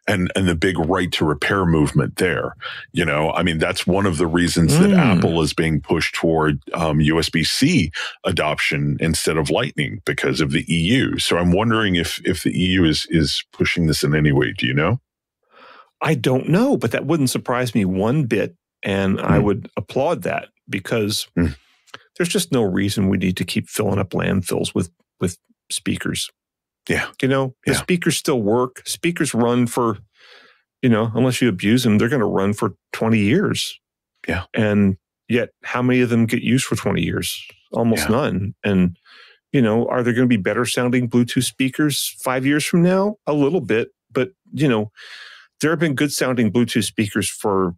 and the big right to repair movement there. I mean, that's one of the reasons that Apple is being pushed toward USB-C adoption instead of Lightning because of the EU. So I'm wondering if the EU is pushing this in any way. Do you know? I don't know, but that wouldn't surprise me one bit. And I would applaud that because there's just no reason we need to keep filling up landfills with speakers. Yeah. The speakers still work. Speakers run for, unless you abuse them, they're going to run for 20 years. Yeah. And yet how many of them get used for 20 years? Almost none. And, are there going to be better sounding Bluetooth speakers 5 years from now? A little bit, but, there have been good sounding Bluetooth speakers for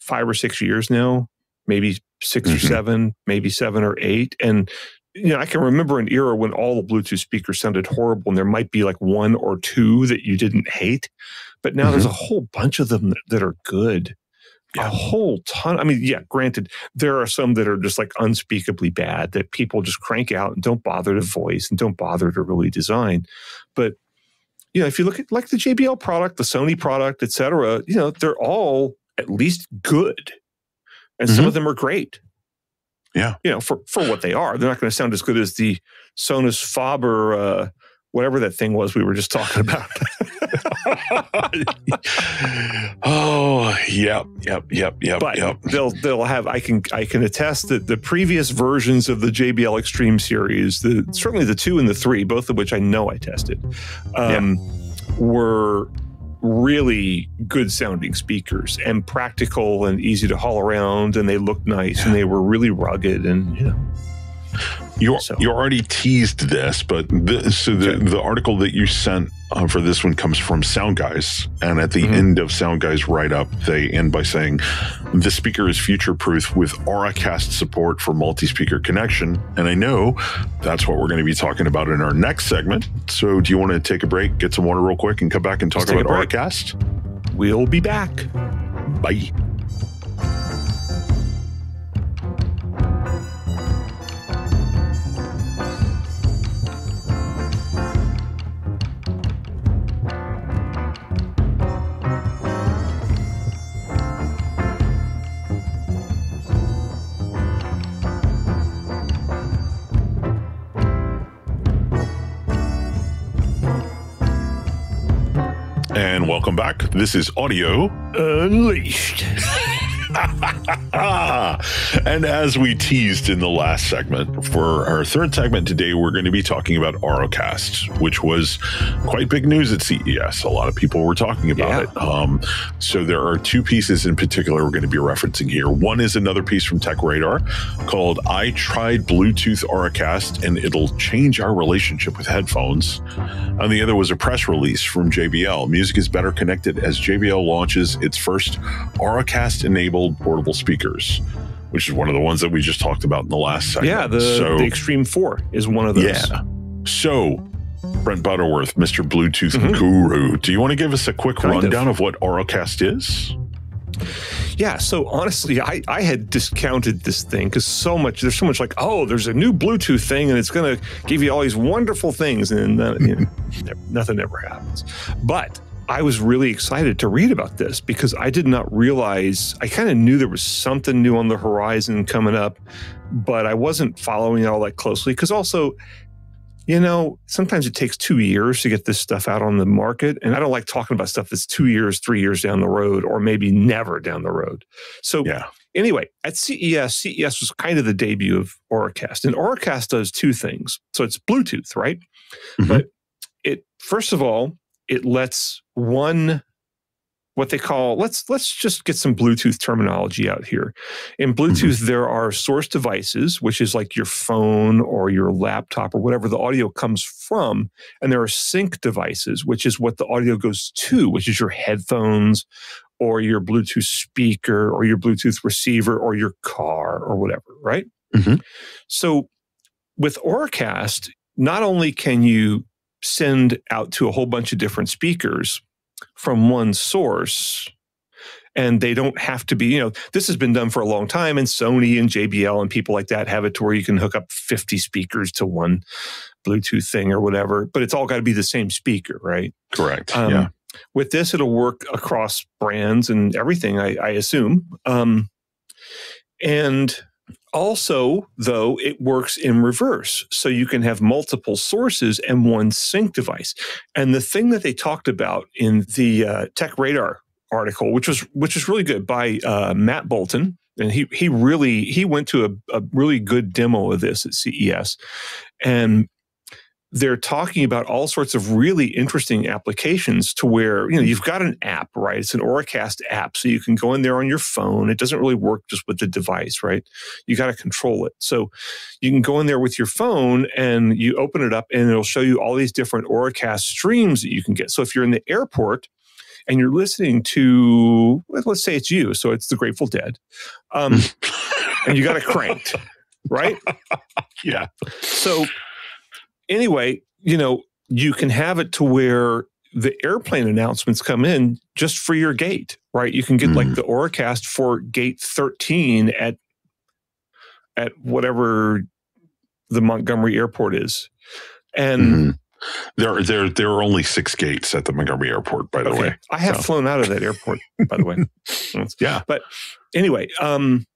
5 or 6 years now, maybe 6 or 7, maybe 7 or 8. And, I can remember an era when all the Bluetooth speakers sounded horrible and there might be like 1 or 2 that you didn't hate. But now there's a whole bunch of them that are good. A whole ton. I mean, granted, there are some that are just like unspeakably bad that people just crank out and don't bother to voice and don't bother to really design. But if you look at like the JBL product, the Sony product, et cetera, they're all at least good. And some of them are great. Yeah. For what they are. They're not going to sound as good as the Sonos Faber, whatever that thing was we were just talking about. But they'll have, I can attest that the previous versions of the JBL Extreme series, certainly the 2 and the 3, both of which I know I tested, were really good sounding speakers and practical and easy to haul around, and they looked nice and they were really rugged and You already teased this, but the article that you sent for this one comes from Sound Guys, and at the end of Sound Guys write-up, they end by saying, the speaker is future-proof with Auracast support for multi-speaker connection, and I know that's what we're going to be talking about in our next segment. So do you want to take a break, get some water real quick, and come back and talk about Auracast? We'll be back. Bye. And welcome back. This is Audio Unleashed. And as we teased in the last segment, for our third segment today, we're going to be talking about Auracast, which was quite big news at CES. A lot of people were talking about it. So there are 2 pieces in particular we're going to be referencing here. One is another piece from Tech Radar called I Tried Bluetooth Auracast and It'll Change Our Relationship with Headphones. And the other was a press release from JBL. Music is better connected as JBL launches its first Auracast-enabled portable speakers, which is one of the ones that we just talked about in the last segment. Yeah, the Extreme 4 is one of those. Yeah. So, Brent Butterworth, Mr. Bluetooth Guru, do you want to give us a quick rundown of what Auracast is? Yeah. So honestly, I had discounted this thing because there's so much like, oh, there's a new Bluetooth thing and it's going to give you all these wonderful things. And then nothing ever happens. But I was really excited to read about this because I did not realize, I kind of knew there was something new on the horizon coming up, but I wasn't following it all that closely because also, sometimes it takes 2 years to get this stuff out on the market. And I don't like talking about stuff that's 2 years, 3 years down the road, or maybe never down the road. So anyway, at CES was kind of the debut of Auracast. And Auracast does two things. So it's Bluetooth, right? Mm-hmm. But first of all, it lets what they call, let's just get some Bluetooth terminology out here. In Bluetooth, there are source devices, which is like your phone or your laptop or whatever the audio comes from. And there are sync devices, which is what the audio goes to, which is your headphones or your Bluetooth speaker or your Bluetooth receiver or your car or whatever, right? Mm-hmm. So with Auracast, not only can you send out to a whole bunch of different speakers from one source, and they don't have to be, this has been done for a long time, and Sony and JBL and people like that have it to where you can hook up 50 speakers to one Bluetooth thing or whatever, but it's all got to be the same speaker, right? Correct. With this, it'll work across brands and everything, I assume. And also, though, it works in reverse. So you can have multiple sources and one sync device. And the thing that they talked about in the Tech Radar article, which was really good by Matt Bolton, and he went to a really good demo of this at CES. And they're talking about all sorts of really interesting applications to where, you've got an app, right? It's an Auracast app. So you can go in there on your phone. It doesn't really work just with the device, right? You got to control it. So you can go in there with your phone and you open it up and it'll show you all these different Auracast streams that you can get. So if you're in the airport and you're listening to, let's say it's you, so it's the Grateful Dead, and you got it cranked, right? Yeah. So anyway, you can have it to where the airplane announcements come in just for your gate, right? You can get like the Auracast for gate 13 at whatever the Montgomery airport is. And there are only 6 gates at the Montgomery airport, by the way. I have flown out of that airport, by the way. Yeah. But anyway, when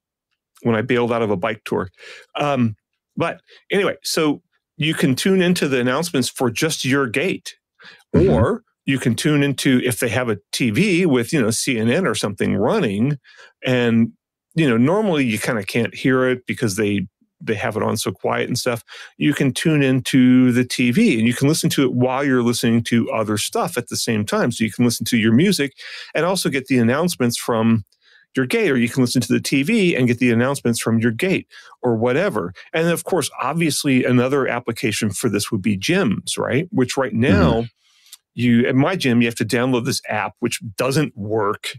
I bailed out of a bike tour. But anyway, so you can tune into the announcements for just your gate, or you can tune into, if they have a TV with, CNN or something running, and, normally you kind of can't hear it because they have it on so quiet and stuff. You can tune into the TV and you can listen to it while you're listening to other stuff at the same time. So you can listen to your music and also get the announcements from your gate, or you can listen to the TV and get the announcements from your gate or whatever. And then, of course, obviously another application for this would be gyms, right? Which right now, at my gym, you have to download this app, which doesn't work,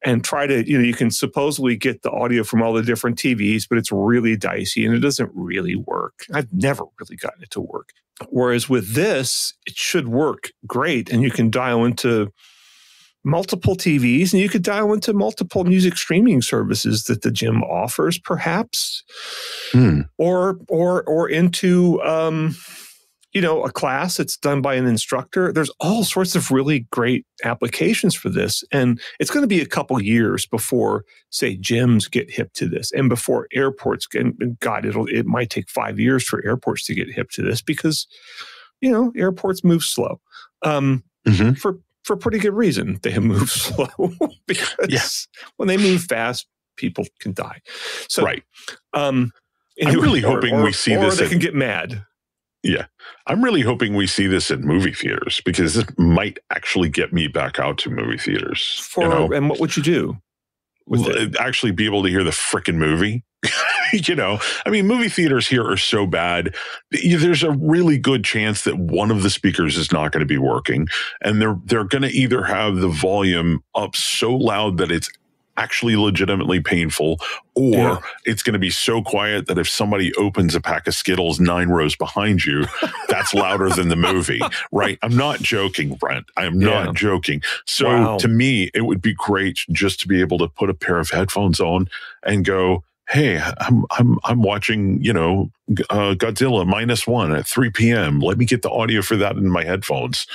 and try to, you can supposedly get the audio from all the different TVs, but it's really dicey and it doesn't really work. I've never really gotten it to work. Whereas with this, it should work great. And you can dial into multiple TVs, and you could dial into multiple music streaming services that the gym offers, perhaps, or into a class that's done by an instructor. There's all sorts of really great applications for this, and it's going to be a couple years before, say, gyms get hip to this, and before airports get. God, it might take 5 years for airports to get hip to this because, airports move slow. For pretty good reason, they move slow because when they move fast, people can die. So, right. I'm really hoping we see this. Or they can get mad. Yeah. I'm really hoping we see this at movie theaters because this might actually get me back out to movie theaters. And what would you do? Actually be able to hear the frickin' movie. Movie theaters here are so bad. There's a really good chance that one of the speakers is not going to be working, and they're going to either have the volume up so loud that it's actually legitimately painful, or it's going to be so quiet that if somebody opens a pack of Skittles 9 rows behind you, that's louder than the movie, right? I'm not joking, Brent. I am not joking. So to me, it would be great just to be able to put a pair of headphones on and go, hey, I'm watching, Godzilla -1 at 3 p.m. Let me get the audio for that in my headphones.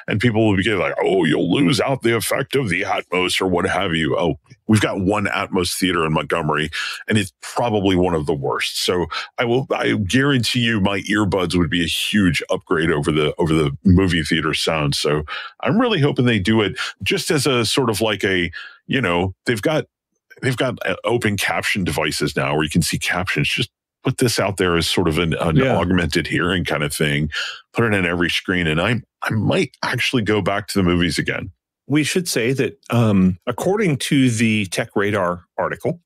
And people will be like, oh, you'll lose out the effect of the Atmos or what have you. Oh, we've got one Atmos theater in Montgomery, and it's probably one of the worst. So I guarantee you my earbuds would be a huge upgrade over the movie theater sound. So I'm really hoping they do it just as a sort of like a, they've got open caption devices now where you can see captions. Just put this out there as sort of an augmented hearing kind of thing. Put it in every screen, and I might actually go back to the movies again. We should say that according to the Tech Radar article,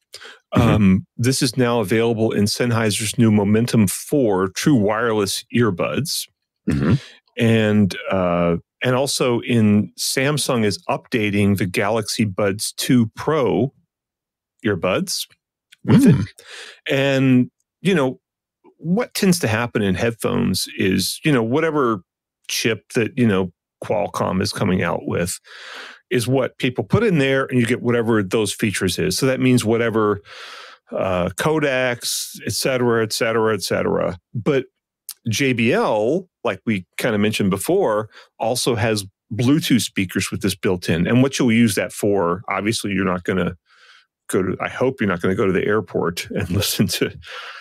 this is now available in Sennheiser's new Momentum 4 true wireless earbuds. And also in Samsung is updating the Galaxy Buds 2 Pro earbuds with it. And, what tends to happen in headphones is, whatever chip that, Qualcomm is coming out with is what people put in there, and you get whatever those features is. So that means whatever codecs, et cetera, et cetera, et cetera. But JBL, like we kind of mentioned before, also has Bluetooth speakers with this built in. And what you'll use that for, obviously, you're not going to I hope you're not going to go to the airport and listen to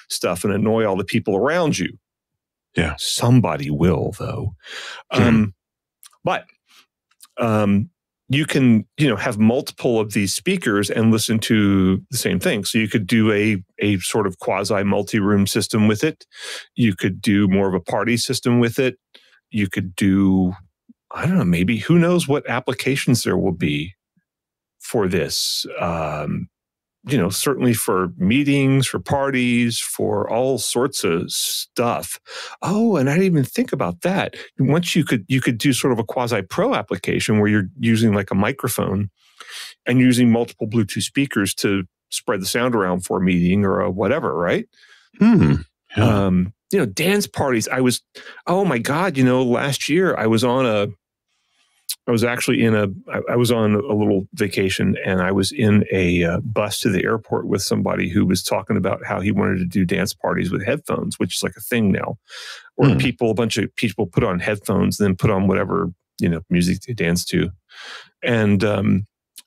stuff and annoy all the people around you. Yeah. Somebody will, though. But you can, have multiple of these speakers and listen to the same thing. So you could do a sort of quasi multi-room system with it. You could do more of a party system with it. You could do, I don't know, maybe who knows what applications there will be for this. Certainly for meetings, for parties, for all sorts of stuff. Oh, and I didn't even think about that. Once you could do sort of a quasi-pro application where you're using like a microphone and using multiple Bluetooth speakers to spread the sound around for a meeting or a whatever, right? Dance parties. Oh my God, last year I was on a little vacation, and I was in a bus to the airport with somebody who was talking about how he wanted to do dance parties with headphones, which is like a thing now, where a bunch of people put on headphones, then put on whatever, music they dance to. And,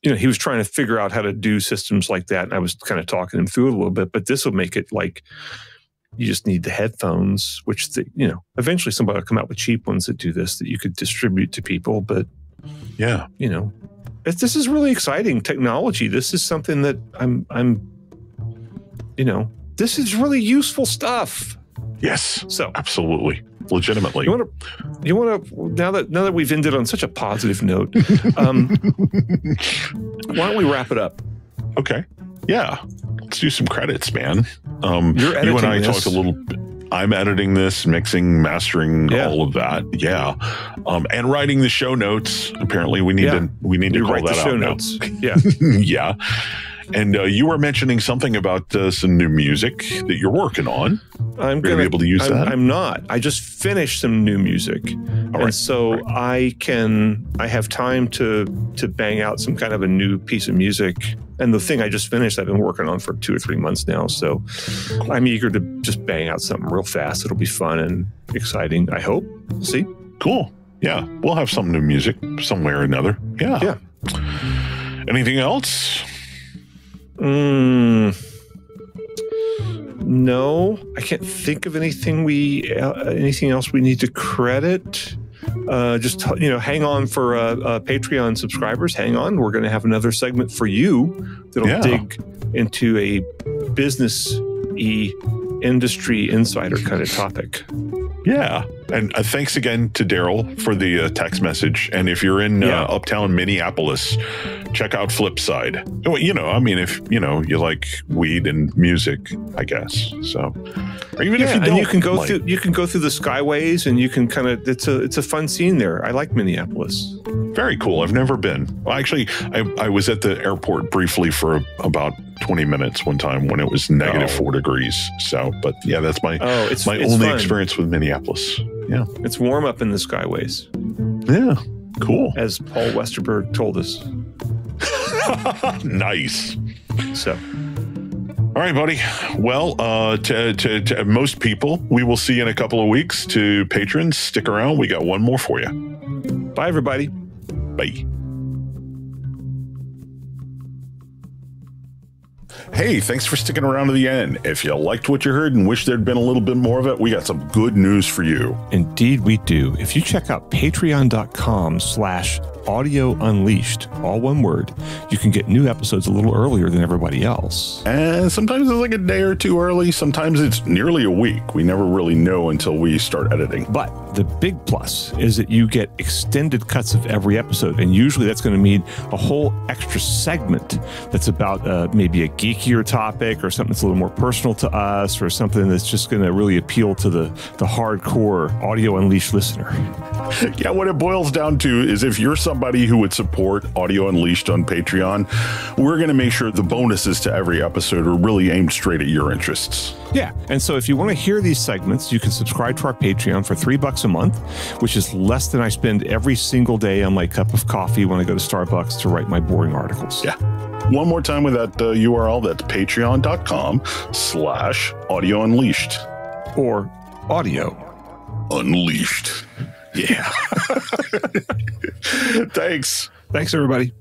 he was trying to figure out how to do systems like that. And I was kind of talking him through it a little bit, but this will make it like, you just need the headphones, which, eventually somebody will come out with cheap ones that do this, that you could distribute to people. But yeah, this is really exciting technology. This is something that this is really useful stuff. Yes. So absolutely. Legitimately. You want to now that we've ended on such a positive note, why don't we wrap it up? Okay. Yeah. Let's do some credits, man. You're editing you and I this. talked a little bit. I'm editing this, mixing, mastering, all of that. Yeah. And writing the show notes. Apparently we need to call write that the show out notes. Now. Yeah. Yeah. And you were mentioning something about some new music that you're working on. I'm going to be able to use that. I'm not. I just finished some new music. So I have time to bang out some kind of a new piece of music. And the thing I just finished, I've been working on for 2 or 3 months now. So I'm eager to just bang out something real fast. It'll be fun and exciting, I hope. We'll see. Cool. Yeah. We'll have some new music somewhere or another. Yeah. Yeah. Anything else? No, I can't think of anything else we need to credit. Just hang on for Patreon subscribers. Hang on, we're going to have another segment for you that'll dig into a business industry insider kind of topic. Yeah, And thanks again to Darryl for the text message. And if you're in uptown Minneapolis, check out Flipside. You know, I mean, if you like weed and music, I guess. So, or even if you don't, and you can go through the skyways, and you can kind of it's a fun scene there. I like Minneapolis. Very cool. I've never been. Well, actually, I was at the airport briefly for about 20 minutes one time when it was negative 4 degrees. So, but yeah, that's my only experience with Minneapolis. Yeah. It's warm up in the skyways. Yeah. Cool. As Paul Westerberg told us. Nice. So. All right, buddy. Well, to most people, we will see you in a couple of weeks. To patrons, stick around. We got one more for you. Bye, everybody. Bye. Hey, thanks for sticking around to the end. If you liked what you heard and wish there'd been a little bit more of it, we got some good news for you. Indeed, we do. If you check out patreon.com/Audio Unleashed, all one word, you can get new episodes a little earlier than everybody else. And sometimes it's like a day or two early. Sometimes it's nearly a week. We never really know until we start editing. But the big plus is that you get extended cuts of every episode. And usually that's going to mean a whole extra segment that's about maybe a geekier topic or something that's a little more personal to us or something that's just going to really appeal to the hardcore Audio Unleashed listener. Yeah, what it boils down to is if you're somebody who would support Audio Unleashed on Patreon, we're going to make sure the bonuses to every episode are really aimed straight at your interests. Yeah, and so if you want to hear these segments, you can subscribe to our Patreon for $3 a month, which is less than I spend every single day on my cup of coffee when I go to Starbucks to write my boring articles. Yeah. One more time with that URL, that's patreon.com/Audio Unleashed. Or Audio Unleashed. Yeah. Thanks. Thanks, everybody.